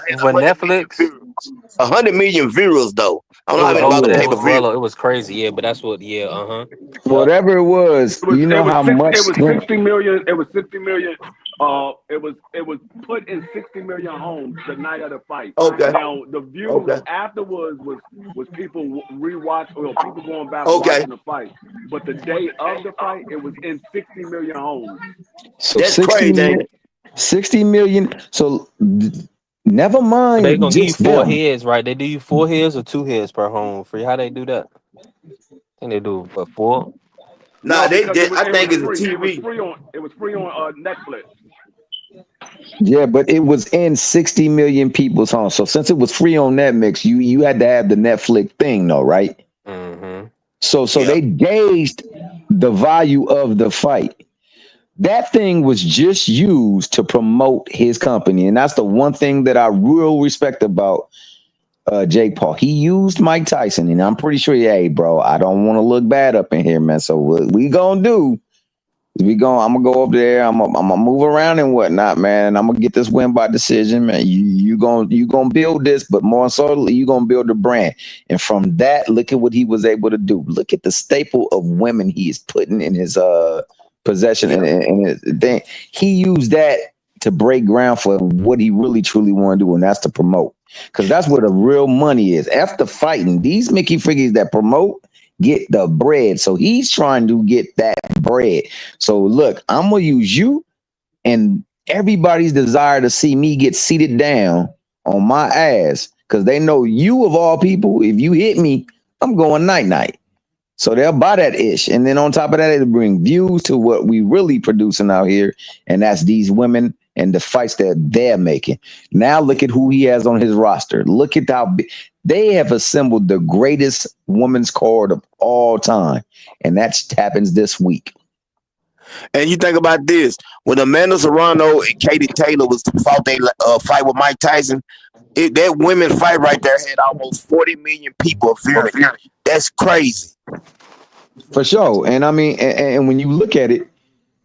Speaker 1: has
Speaker 3: With
Speaker 1: 100 million
Speaker 3: Netflix,
Speaker 1: views. 100 million viewers though. I don't
Speaker 3: it
Speaker 1: know how
Speaker 3: was
Speaker 1: many
Speaker 6: Oh
Speaker 1: bought
Speaker 3: over
Speaker 1: the
Speaker 3: that.
Speaker 6: yeah.
Speaker 3: It
Speaker 1: pay per
Speaker 3: was
Speaker 1: view.
Speaker 3: well, it was crazy. Yeah, but that's what. Yeah, Yep.
Speaker 6: Whatever it was,
Speaker 2: It was
Speaker 6: you
Speaker 2: it
Speaker 6: know
Speaker 2: was
Speaker 6: how
Speaker 2: six
Speaker 6: much
Speaker 2: it was
Speaker 6: strength.
Speaker 2: 60 million. It was 60 million. It was put in 60 million homes the night of the fight.
Speaker 1: Okay,
Speaker 2: Now the views
Speaker 1: okay,
Speaker 2: afterwards was people rewatch or people going back
Speaker 1: okay.
Speaker 2: watching the fight. But the day of the fight, it was in 60 million homes.
Speaker 6: So
Speaker 1: That's crazy, ain't it?
Speaker 6: 60 million. So never
Speaker 3: But they
Speaker 6: mind
Speaker 3: gonna give you
Speaker 6: just
Speaker 3: four
Speaker 6: them.
Speaker 3: heads, right? They do you four heads or two heads per home free. How they do that? I think they do what, four?
Speaker 1: Nah,
Speaker 2: No, because
Speaker 1: I
Speaker 2: it
Speaker 1: think
Speaker 2: was
Speaker 1: it's a
Speaker 2: free.
Speaker 1: TV.
Speaker 2: It was free on Netflix.
Speaker 6: Yeah, but it was in 60 million people's homes. So since it was free on Netflix, you had to have the Netflix thing, though, right?
Speaker 3: Mm-hmm.
Speaker 6: So
Speaker 1: Yeah.
Speaker 6: they gauged the value of the fight. That thing was just used to promote his company, and that's the one thing that I real respect about Jake Paul. He used Mike Tyson, and I'm pretty sure, hey, bro, I don't want to look bad up in here, man. So what we gonna do? I'm gonna go up there. I'm gonna move around and whatnot, man. I'm gonna get this win by decision, man. You gonna build this, but more so, you gonna build a brand. And from that, look at what he was able to do. Look at the staple of women he is putting in his possession,
Speaker 1: Yeah.
Speaker 6: and his thing. He used that to break ground for what he really truly want to do, and that's to promote. Because that's where the real money is. After fighting, these Mickey Figgies that promote get the bread. So he's trying to get that bread. So look, I'm gonna use you and everybody's desire to see me get seated down on my ass because they know you of all people. If you hit me, I'm going night night. So they'll buy that ish, and then on top of that, it'll bring views to what we really producing out here, and that's these women and the fights that they're making. Now look at who he has on his roster. Look at how they have assembled the greatest women's card of all time, and that happens this week.
Speaker 1: And you think about this: when Amanda Serrano and Katie Taylor was fought, they fight with Mike Tyson. That women fight right there had almost 40 million people viewing. That's crazy.
Speaker 6: For sure. And I mean, and when you look at it,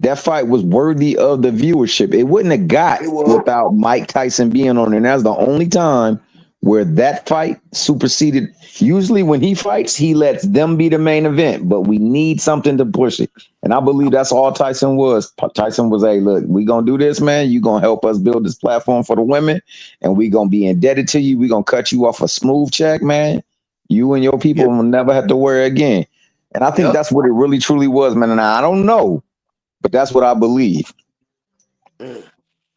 Speaker 6: that fight was worthy of the viewership. It wouldn't have got
Speaker 1: It was.
Speaker 6: without Mike Tyson being on it. And that's the only time where that fight superseded. Usually when he fights, he lets them be the main event, but we need something to push it. And I believe that's all Tyson was. Tyson was, hey, look, we going to do this, man. You going to help us build this platform for the women, and we going to be indebted to you. We going to cut you off a smooth check, man. You and your people
Speaker 1: Yep.
Speaker 6: will never have to worry again. And I think
Speaker 1: Yep.
Speaker 6: that's what it really truly was, man. And I don't know, but that's what I believe.
Speaker 1: Mm.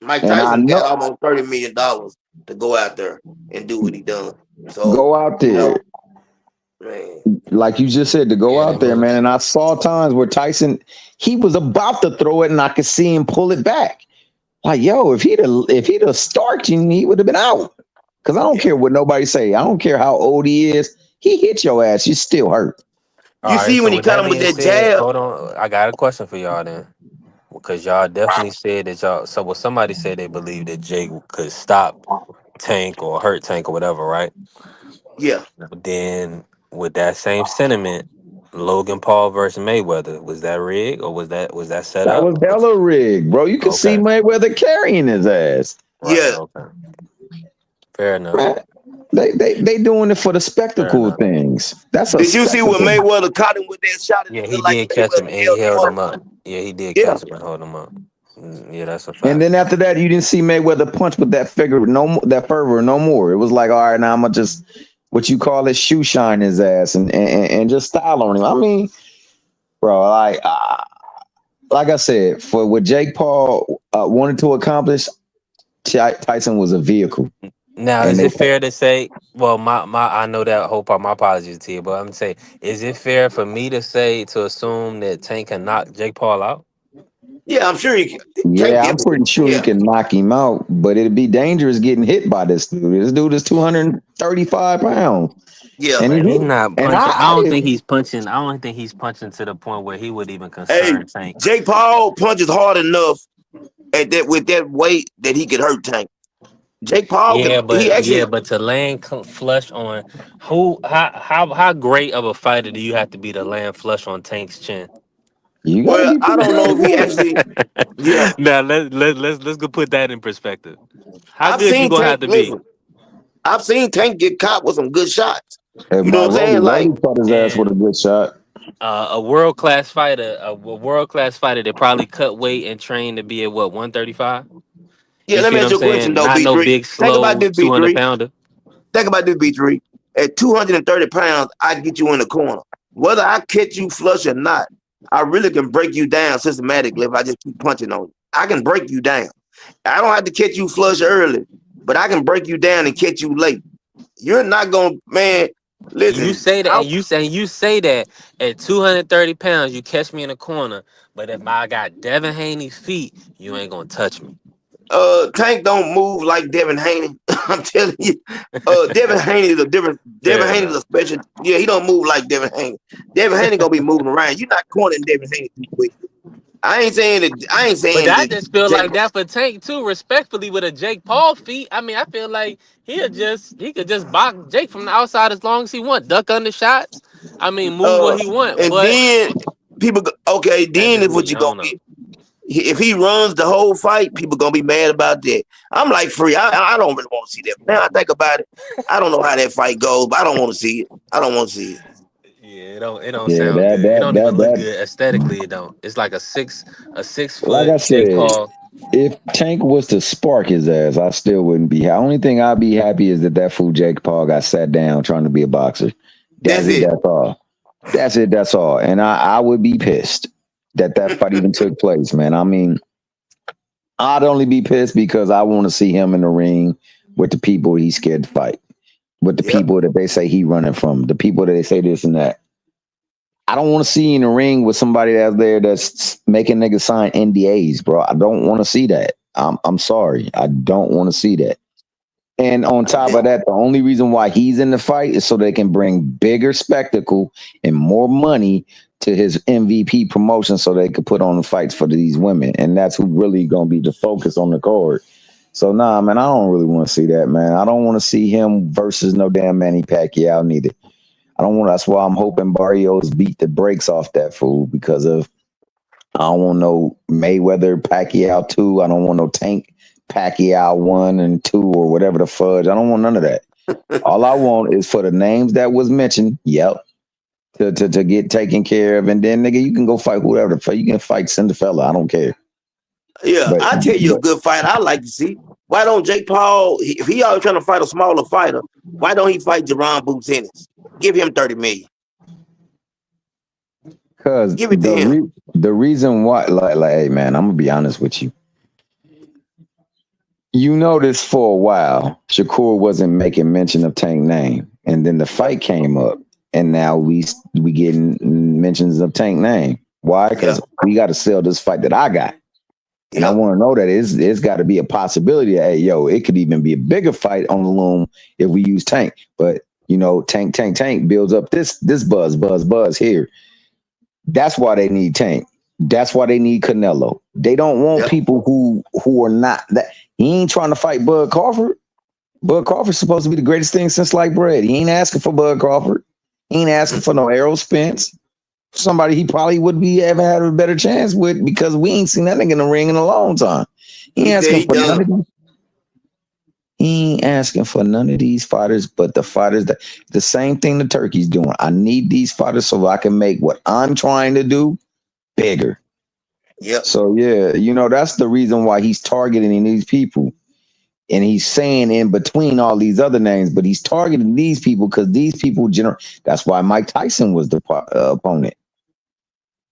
Speaker 1: Mike
Speaker 6: And I
Speaker 1: Tyson got
Speaker 6: know
Speaker 1: almost $30 million to go out there and do what he done. So
Speaker 6: go out
Speaker 1: you
Speaker 6: there,
Speaker 1: know, man,
Speaker 6: like you just said, to go
Speaker 3: Yeah, they
Speaker 6: out there, man.
Speaker 3: was.
Speaker 6: And I saw times where Tyson, he was about to throw it, and I could see him pull it back. Like, yo, if he'd have starched him, he would have been out. Because I don't
Speaker 1: yeah.
Speaker 6: care what nobody say. I don't care how old he is. He hit your ass. You still hurt.
Speaker 3: All
Speaker 1: You
Speaker 3: right.
Speaker 1: see
Speaker 3: So
Speaker 1: when he
Speaker 3: with
Speaker 1: cut
Speaker 3: that
Speaker 1: him with
Speaker 3: being
Speaker 1: that
Speaker 3: said,
Speaker 1: jab?
Speaker 3: hold on. I got a question for y'all then, because y'all definitely said that y'all. So, well, somebody said they believe that Jake could stop Tank or hurt Tank or whatever, right?
Speaker 1: Yeah,
Speaker 3: Then, with that same sentiment, Logan Paul versus Mayweather, was that rigged or was that set
Speaker 6: That
Speaker 3: up?
Speaker 6: was hella rigged, bro. You could see
Speaker 3: Okay,
Speaker 6: Mayweather carrying his ass.
Speaker 3: right.
Speaker 1: yeah.
Speaker 3: Okay, fair enough.
Speaker 6: Man, they doing it for the
Speaker 3: Fair
Speaker 6: spectacle
Speaker 3: enough.
Speaker 6: things. That's a
Speaker 1: Did you see when
Speaker 6: spectacle.
Speaker 1: Mayweather caught him with that shot and
Speaker 3: Yeah,
Speaker 1: it
Speaker 3: he
Speaker 1: looked like
Speaker 3: did catch him
Speaker 1: Mayweather
Speaker 3: and he
Speaker 1: held him
Speaker 3: held
Speaker 1: up?
Speaker 3: him up. Yeah, he did
Speaker 1: Yeah,
Speaker 3: catch him and hold him up. Yeah, that's a
Speaker 6: And
Speaker 3: fact.
Speaker 6: then after that, you didn't see Mayweather punch with that figure, that fervor, no more. It was like, all right, now I'm gonna just what you call it, shoe shine his ass and just style on him. I mean, bro, like I said, for what Jake Paul wanted to accomplish, Tyson was a vehicle,
Speaker 3: Now,
Speaker 6: and
Speaker 3: is
Speaker 6: they
Speaker 3: it fair to say? Well, my I know that whole part. My apologies to you, but I'm saying, is it fair for me to say to assume that Tank can knock Jake Paul out?
Speaker 1: yeah. I'm sure he can. Tank
Speaker 6: yeah, I'm
Speaker 1: definitely.
Speaker 6: pretty sure he
Speaker 1: Yeah,
Speaker 6: can knock him out, but it'd be dangerous getting hit by this dude. This dude is 235 pounds,
Speaker 1: yeah.
Speaker 6: and he
Speaker 3: Man, he's
Speaker 6: hit,
Speaker 3: not
Speaker 6: and
Speaker 3: punching. I
Speaker 6: I
Speaker 3: don't
Speaker 6: didn't.
Speaker 3: think he's punching. I don't think he's punching to the point where he would even
Speaker 1: Hey,
Speaker 3: concern Tank.
Speaker 1: Jake Paul punches hard enough at that with that weight that he could hurt Tank. Jake Paul can.
Speaker 3: Yeah,
Speaker 1: He actually.
Speaker 3: but to land flush on who? How great of a fighter do you have to be to land flush on Tank's chin?
Speaker 6: You got to
Speaker 1: Well,
Speaker 6: be
Speaker 1: I
Speaker 6: pretty
Speaker 1: don't know
Speaker 6: damn
Speaker 1: if he
Speaker 6: good.
Speaker 1: actually. Yeah,
Speaker 3: Now let's go put that in perspective. How
Speaker 1: I've
Speaker 3: good you
Speaker 1: seen
Speaker 3: gonna
Speaker 1: Tank.
Speaker 3: have to be?
Speaker 1: Listen, I've seen Tank get caught with some good shots.
Speaker 6: Hey,
Speaker 1: You know
Speaker 6: my
Speaker 1: what I'm saying? Like,
Speaker 6: Rolly caught his ass with
Speaker 3: And
Speaker 6: a good shot.
Speaker 3: a world class fighter, a world class fighter that probably cut weight and trained to be at what 135.
Speaker 1: yeah.
Speaker 3: You
Speaker 1: Let
Speaker 3: see
Speaker 1: me
Speaker 3: what
Speaker 1: ask
Speaker 3: I'm
Speaker 1: you a question
Speaker 3: saying?
Speaker 1: though,
Speaker 3: Not
Speaker 1: B
Speaker 3: no
Speaker 1: three.
Speaker 3: big
Speaker 1: Think about
Speaker 3: slow
Speaker 1: this, B
Speaker 3: 200
Speaker 1: three.
Speaker 3: pounder.
Speaker 1: Think about this, B3. At 230 pounds, I get you in the corner. Whether I catch you flush or not, I really can break you down systematically if I just keep punching on you. I can break you down. I don't have to catch you flush early, but I can break you down and catch you late. You're not going to, man.
Speaker 3: You
Speaker 1: Listen,
Speaker 3: say that, and you say that at 230 pounds, you catch me in the corner. But if I got Devin Haney's feet, you ain't gonna touch me.
Speaker 1: Tank don't move like Devin Haney. I'm telling you. Devin Haney is a different. Devin
Speaker 3: Fair
Speaker 1: Haney is
Speaker 3: enough.
Speaker 1: a special. Yeah, he don't move like Devin Haney. Devin Haney gonna be moving around. You're not cornering Devin Haney too quick. I ain't saying that. I ain't
Speaker 3: But
Speaker 1: saying
Speaker 3: I
Speaker 1: that.
Speaker 3: just feel
Speaker 1: Jake,
Speaker 3: like that for Tank too, respectfully with a Jake Paul feat. I mean, I feel like he could just box Jake from the outside as long as he want, duck under shots. I mean, move what he want.
Speaker 1: and
Speaker 3: But
Speaker 1: then people. Okay,
Speaker 3: that's
Speaker 1: then
Speaker 3: just
Speaker 1: is what
Speaker 3: me.
Speaker 1: you
Speaker 3: I
Speaker 1: gonna
Speaker 3: don't know.
Speaker 1: get. If he runs the whole fight, people gonna be mad about that. I'm like free. I don't really want to see that. Now I think about it, I don't know how that fight goes, but I don't want to see it. I don't want to see it.
Speaker 3: Yeah, it don't
Speaker 6: Yeah,
Speaker 3: sound good. It don't even look
Speaker 6: that
Speaker 3: good aesthetically. It don't. It's like a six
Speaker 6: like I
Speaker 3: foot Jake
Speaker 6: said,
Speaker 3: Paul.
Speaker 6: if Tank was to spark his ass, I still wouldn't be. The only thing I'd be happy is that fool Jake Paul got sat down trying to be a boxer. That's
Speaker 1: That's
Speaker 6: it.
Speaker 1: it.
Speaker 6: That's all. That's it. That's all. And I would be pissed that fight even took place, man. I mean, I'd only be pissed because I want to see him in the ring with the people he's scared to fight, with the
Speaker 1: Yep.
Speaker 6: people that they say he running from, the people that they say this and that. I don't want to see in the ring with somebody out there that's making niggas sign NDAs, bro. I don't want to see that. I'm sorry. I don't want to see that. And on top of that, the only reason why he's in the fight is so they can bring bigger spectacle and more money to his MVP promotion so they could put on the fights for these women. And that's who really gonna be the focus on the card. So nah, man, I don't really want to see that, man. I don't want to see him versus no damn Manny Pacquiao neither. I don't want. That's why I'm hoping Barrios beat the brakes off that fool because of I don't want no Mayweather Pacquiao 2. I don't want no Tank Pacquiao 1 and 2 or whatever the fudge. I don't want none of that. All I want is for the names that was mentioned, yep, to get taken care of. And then nigga, you can go fight whoever the fuck. You can fight Cinderfella. I don't care.
Speaker 1: Yeah,
Speaker 6: But
Speaker 1: I tell you a good fight I like to see. Why don't Jake Paul, if he always trying to fight a smaller fighter, why don't he fight Jerron Boots Ennis? Give him 30 million.
Speaker 6: because
Speaker 1: Give it to him.
Speaker 6: the reason why like hey man, I'm gonna be honest with you. You noticed for a while, Shakur wasn't making mention of Tank name, and then the
Speaker 1: Yep.
Speaker 6: fight came up, and now we getting mentions of Tank name. Why?
Speaker 1: Yep.
Speaker 6: Because we got to sell this fight that I got, and I
Speaker 1: Yep.
Speaker 6: want to know that it's got to be a possibility. That, hey, yo, it could even be a bigger fight on the loom if we use Tank. But you know, Tank builds up this buzz here. That's why they need Tank. That's why they need Canelo. They don't want
Speaker 1: Yep.
Speaker 6: people who are not that. He ain't trying to fight Bud Crawford. Bud Crawford's supposed to be the greatest thing since sliced bread. He ain't asking for Bud Crawford. He ain't asking for no Errol Spence. Somebody he probably would be ever had a better chance with because we ain't seen that nigga in the ring in a long time. He ain't
Speaker 1: He said
Speaker 6: asking
Speaker 1: he
Speaker 6: for none
Speaker 1: done.
Speaker 6: of these. He ain't asking for none of these fighters, but the fighters that the same thing the Turkey's doing. I need these fighters so I can make what I'm trying to do bigger.
Speaker 1: Yep.
Speaker 6: So yeah, you know, that's the reason why he's targeting these people. And he's saying in between all these other names, but he's targeting these people because these people that's why Mike Tyson was the opponent.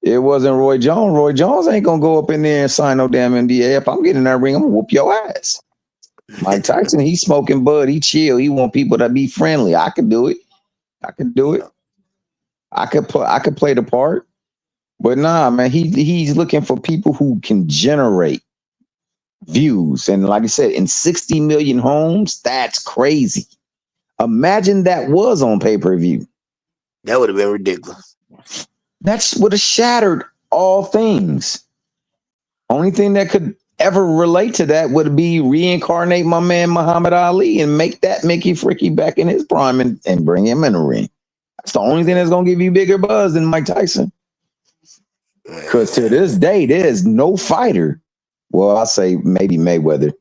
Speaker 6: It wasn't Roy Jones. Roy Jones ain't gonna go up in there and sign no damn NDA. If I'm getting in that ring, I'm gonna whoop your ass. Mike Tyson, he's smoking bud, he chill, he want people to be friendly. I could do it. I could do it.
Speaker 1: Yep.
Speaker 6: I could play the part. But nah, man, he's looking for people who can generate views. And like I said, in 60 million homes, that's crazy. Imagine that was on pay-per-view.
Speaker 1: That would have been ridiculous.
Speaker 6: That would have shattered all things. Only thing that could ever relate to that would be reincarnate my man Muhammad Ali and make that Mickey Fricky back in his prime and bring him in the ring. That's the only thing that's gonna give you bigger buzz than Mike Tyson. Because to
Speaker 1: Man.
Speaker 6: this day, there's no fighter. Well, I'll say maybe Mayweather,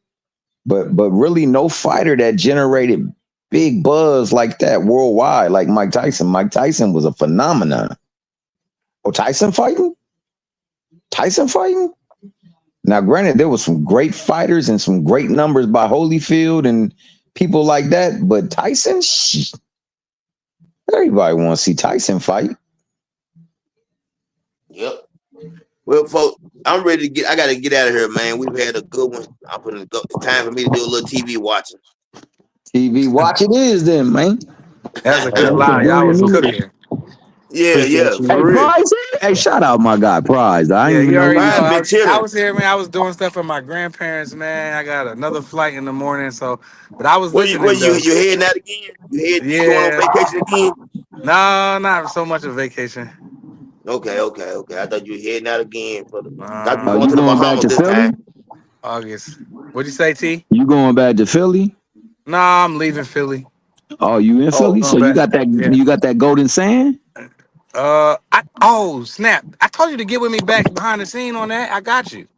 Speaker 6: but really no fighter that generated big buzz like that worldwide, like Mike Tyson. Mike Tyson was a phenomenon. Oh, Tyson fighting? Tyson fighting? Now, granted, there was some great fighters and some great numbers by Holyfield and people like that, but Tyson, everybody wants to see Tyson fight.
Speaker 1: Yep. Well, folks, I'm ready to get. I got to get out of here, man. We've had a good one. I'm gonna go. It's time for me to do a little TV watching.
Speaker 6: TV watch it is then, man.
Speaker 5: That was a good
Speaker 3: Hey,
Speaker 6: Thanks for
Speaker 5: lie. Y'all
Speaker 6: joining
Speaker 5: was
Speaker 6: me.
Speaker 3: appreciate
Speaker 5: cooking.
Speaker 1: Yeah,
Speaker 3: you.
Speaker 6: Hey,
Speaker 1: for real.
Speaker 6: Prize. Hey, shout out my guy Prize. I
Speaker 5: Yeah,
Speaker 6: didn't even
Speaker 5: you
Speaker 6: know he
Speaker 5: already know.
Speaker 6: was.
Speaker 1: Brian been
Speaker 5: I
Speaker 1: chilling.
Speaker 5: was here, man. I was doing stuff for my grandparents, man. I got another flight in the morning, so but I was
Speaker 1: What
Speaker 5: listening though.
Speaker 1: you heading out again? You going on
Speaker 5: Yeah,
Speaker 1: vacation again?
Speaker 5: no, not so much of vacation.
Speaker 1: Okay. I thought you were heading out again for the. Thought you
Speaker 6: Oh,
Speaker 1: going
Speaker 6: you
Speaker 1: to the
Speaker 6: going back
Speaker 1: Bahamas
Speaker 6: to
Speaker 1: this time.
Speaker 6: Philly?
Speaker 5: August. What'd you say, T?
Speaker 6: You going back to Philly?
Speaker 5: No, I'm leaving Philly.
Speaker 6: Oh, you in
Speaker 1: Oh,
Speaker 6: Philly? So
Speaker 5: Going back. Yeah.
Speaker 6: you got that golden sand?
Speaker 5: Oh snap! I told you to get with me back behind the scene on that. I got you.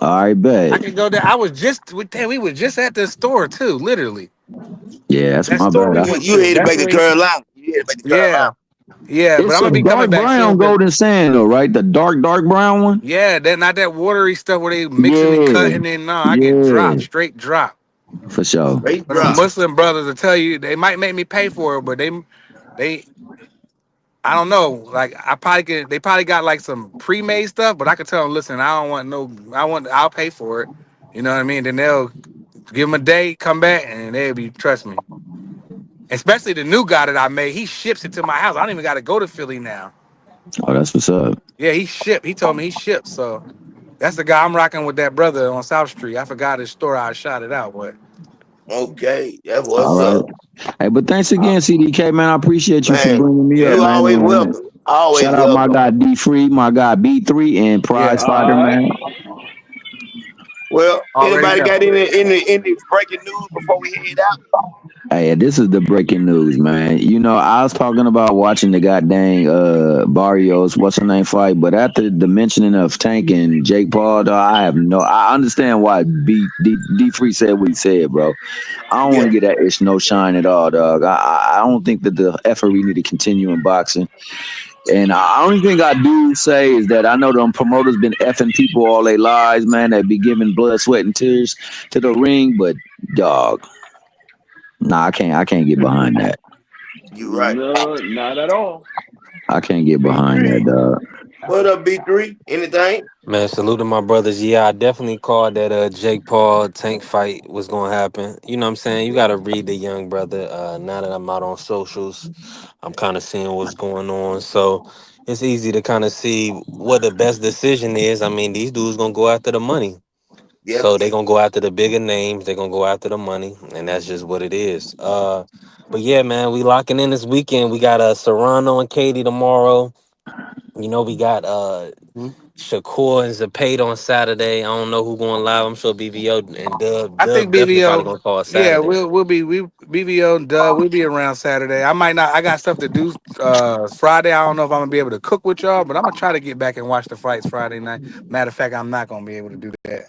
Speaker 6: All right,
Speaker 5: I
Speaker 6: bet.
Speaker 5: can go there. I was just damn, we were just at the store too, literally.
Speaker 6: Yeah, that's
Speaker 5: That
Speaker 6: my
Speaker 5: store
Speaker 6: bad.
Speaker 5: we
Speaker 1: you
Speaker 5: went
Speaker 1: you
Speaker 5: to.
Speaker 1: headed
Speaker 5: That's
Speaker 1: back to
Speaker 5: where he,
Speaker 1: Carolina. You headed back to
Speaker 5: yeah,
Speaker 1: Carolina.
Speaker 5: yeah. But
Speaker 6: It's
Speaker 5: I'm
Speaker 6: a
Speaker 5: gonna be coming
Speaker 6: dark
Speaker 5: back
Speaker 6: brown
Speaker 5: soon. Cause
Speaker 6: golden sand though, right? The dark brown one.
Speaker 5: yeah, that not that watery stuff where they mixing and
Speaker 6: Yeah,
Speaker 5: cutting and no, I get dropped,
Speaker 6: yeah,
Speaker 5: straight drop.
Speaker 6: for sure.
Speaker 1: Straight
Speaker 5: But the
Speaker 1: drop.
Speaker 5: Muslim brothers will tell you they might make me pay for it, but they I don't know. Like I probably could they probably got like some pre-made stuff, but I could tell them, listen, I don't want no I'll pay for it. You know what I mean? Then they'll give them a day, come back, and they'll be trust me. Especially the new guy that I made, he ships it to my house. I don't even gotta go to Philly now.
Speaker 6: Oh, that's what's up.
Speaker 5: Yeah, he shipped. He told me he shipped. So that's the guy I'm rocking with that brother on South Street. I forgot his store. I shot it out, but
Speaker 1: Okay, that
Speaker 6: All
Speaker 1: what's
Speaker 6: right.
Speaker 1: up,
Speaker 6: Hey, but thanks again, CDK, man. I appreciate you for
Speaker 1: man.
Speaker 6: bringing me up,
Speaker 1: You
Speaker 6: man.
Speaker 1: always
Speaker 6: And
Speaker 1: welcome. Always
Speaker 6: shout out my
Speaker 1: welcome.
Speaker 6: guy D Free, my guy B3, and
Speaker 5: yeah,
Speaker 6: Prize Fighter,
Speaker 2: All right.
Speaker 6: man.
Speaker 1: Well,
Speaker 5: already
Speaker 1: anybody
Speaker 5: know.
Speaker 1: got any breaking news before we head out?
Speaker 6: Hey, this is the breaking news, man. You know, I was talking about watching the goddamn Barrios, what's her name fight, but after the mentioning of Tank and Jake Paul, dawg, I understand why D Free said what he said, bro. I don't want
Speaker 1: Yeah,
Speaker 6: to get that ish no shine at all, dog. I don't think that the effort we need to continue in boxing. And the only thing I do say is that I know them promoters been effing people all their lives, man. They be giving blood, sweat, and tears to the ring, but dog, nah, I can't get behind that.
Speaker 1: you right.
Speaker 2: No, not at all.
Speaker 6: I can't get behind that,
Speaker 1: B3.
Speaker 6: dog.
Speaker 1: What up, B3? Anything?
Speaker 3: Man, salute to my brothers. Yeah, I definitely called that Jake Paul Tank fight was gonna happen. You know what I'm saying? You gotta read the young brother. Now that I'm out on socials, I'm kind of seeing what's going on. So it's easy to kind of see what the best decision is. I mean, these dudes gonna go after the money.
Speaker 1: Yeah.
Speaker 3: So they gonna go after the bigger names, they're gonna go after the money, and that's just what it is. But yeah, man, we locking in this weekend. We got Serrano and Katie tomorrow. You know, we got Shakur and Zapate on Saturday. I don't know who going live. I'm sure BBO and
Speaker 5: I think
Speaker 3: Dub definitely probably
Speaker 5: BBO,
Speaker 3: gonna call
Speaker 5: yeah,
Speaker 3: Saturday.
Speaker 5: we BBO and Dub, we'll be around Saturday. I might not. I got stuff to do Friday. I don't know if I'm gonna be able to cook with y'all, but I'm gonna try to get back and watch the fights Friday night. Matter of fact, I'm not gonna be able to do that.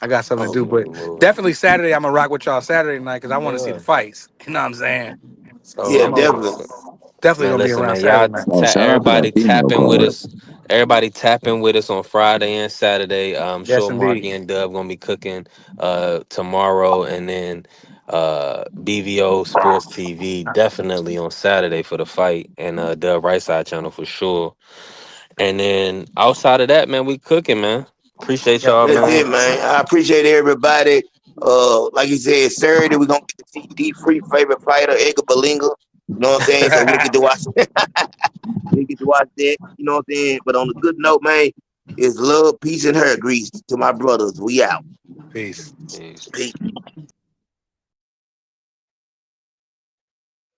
Speaker 5: I got something to
Speaker 1: Oh,
Speaker 5: do, but
Speaker 3: Move.
Speaker 5: definitely Saturday I'm gonna rock with y'all Saturday night because I want to see
Speaker 3: Yeah.
Speaker 5: the fights. You know what I'm saying? So
Speaker 1: yeah,
Speaker 5: I'm
Speaker 3: Yeah.
Speaker 1: definitely.
Speaker 5: definitely
Speaker 3: Man,
Speaker 5: gonna be
Speaker 3: listen,
Speaker 5: around
Speaker 3: man, y'all
Speaker 5: Saturday night.
Speaker 6: Oh, shout out to that
Speaker 3: everybody
Speaker 6: female
Speaker 3: tapping with
Speaker 6: card.
Speaker 3: us. Everybody tapping with us on Friday and Saturday. I'm
Speaker 5: Yes,
Speaker 3: sure
Speaker 5: indeed.
Speaker 3: Marky and Dub gonna be cooking tomorrow, and then BVO Sports TV definitely on Saturday for the fight, and Dub Right Side channel for sure. And then outside of that, man, we cooking, man. Appreciate
Speaker 5: Yep.
Speaker 3: y'all,
Speaker 1: That's
Speaker 3: man.
Speaker 1: it, man. I appreciate everybody. Like you said, Saturday we're gonna get to see D Free favorite fighter, Edgar Berlinga. You know what I'm saying? So we'll get to watch we get to watch that. You know what I'm saying? But on a good note, man, is love, peace, and hair grease to my brothers. We out.
Speaker 5: Peace.
Speaker 3: Peace.
Speaker 1: Peace.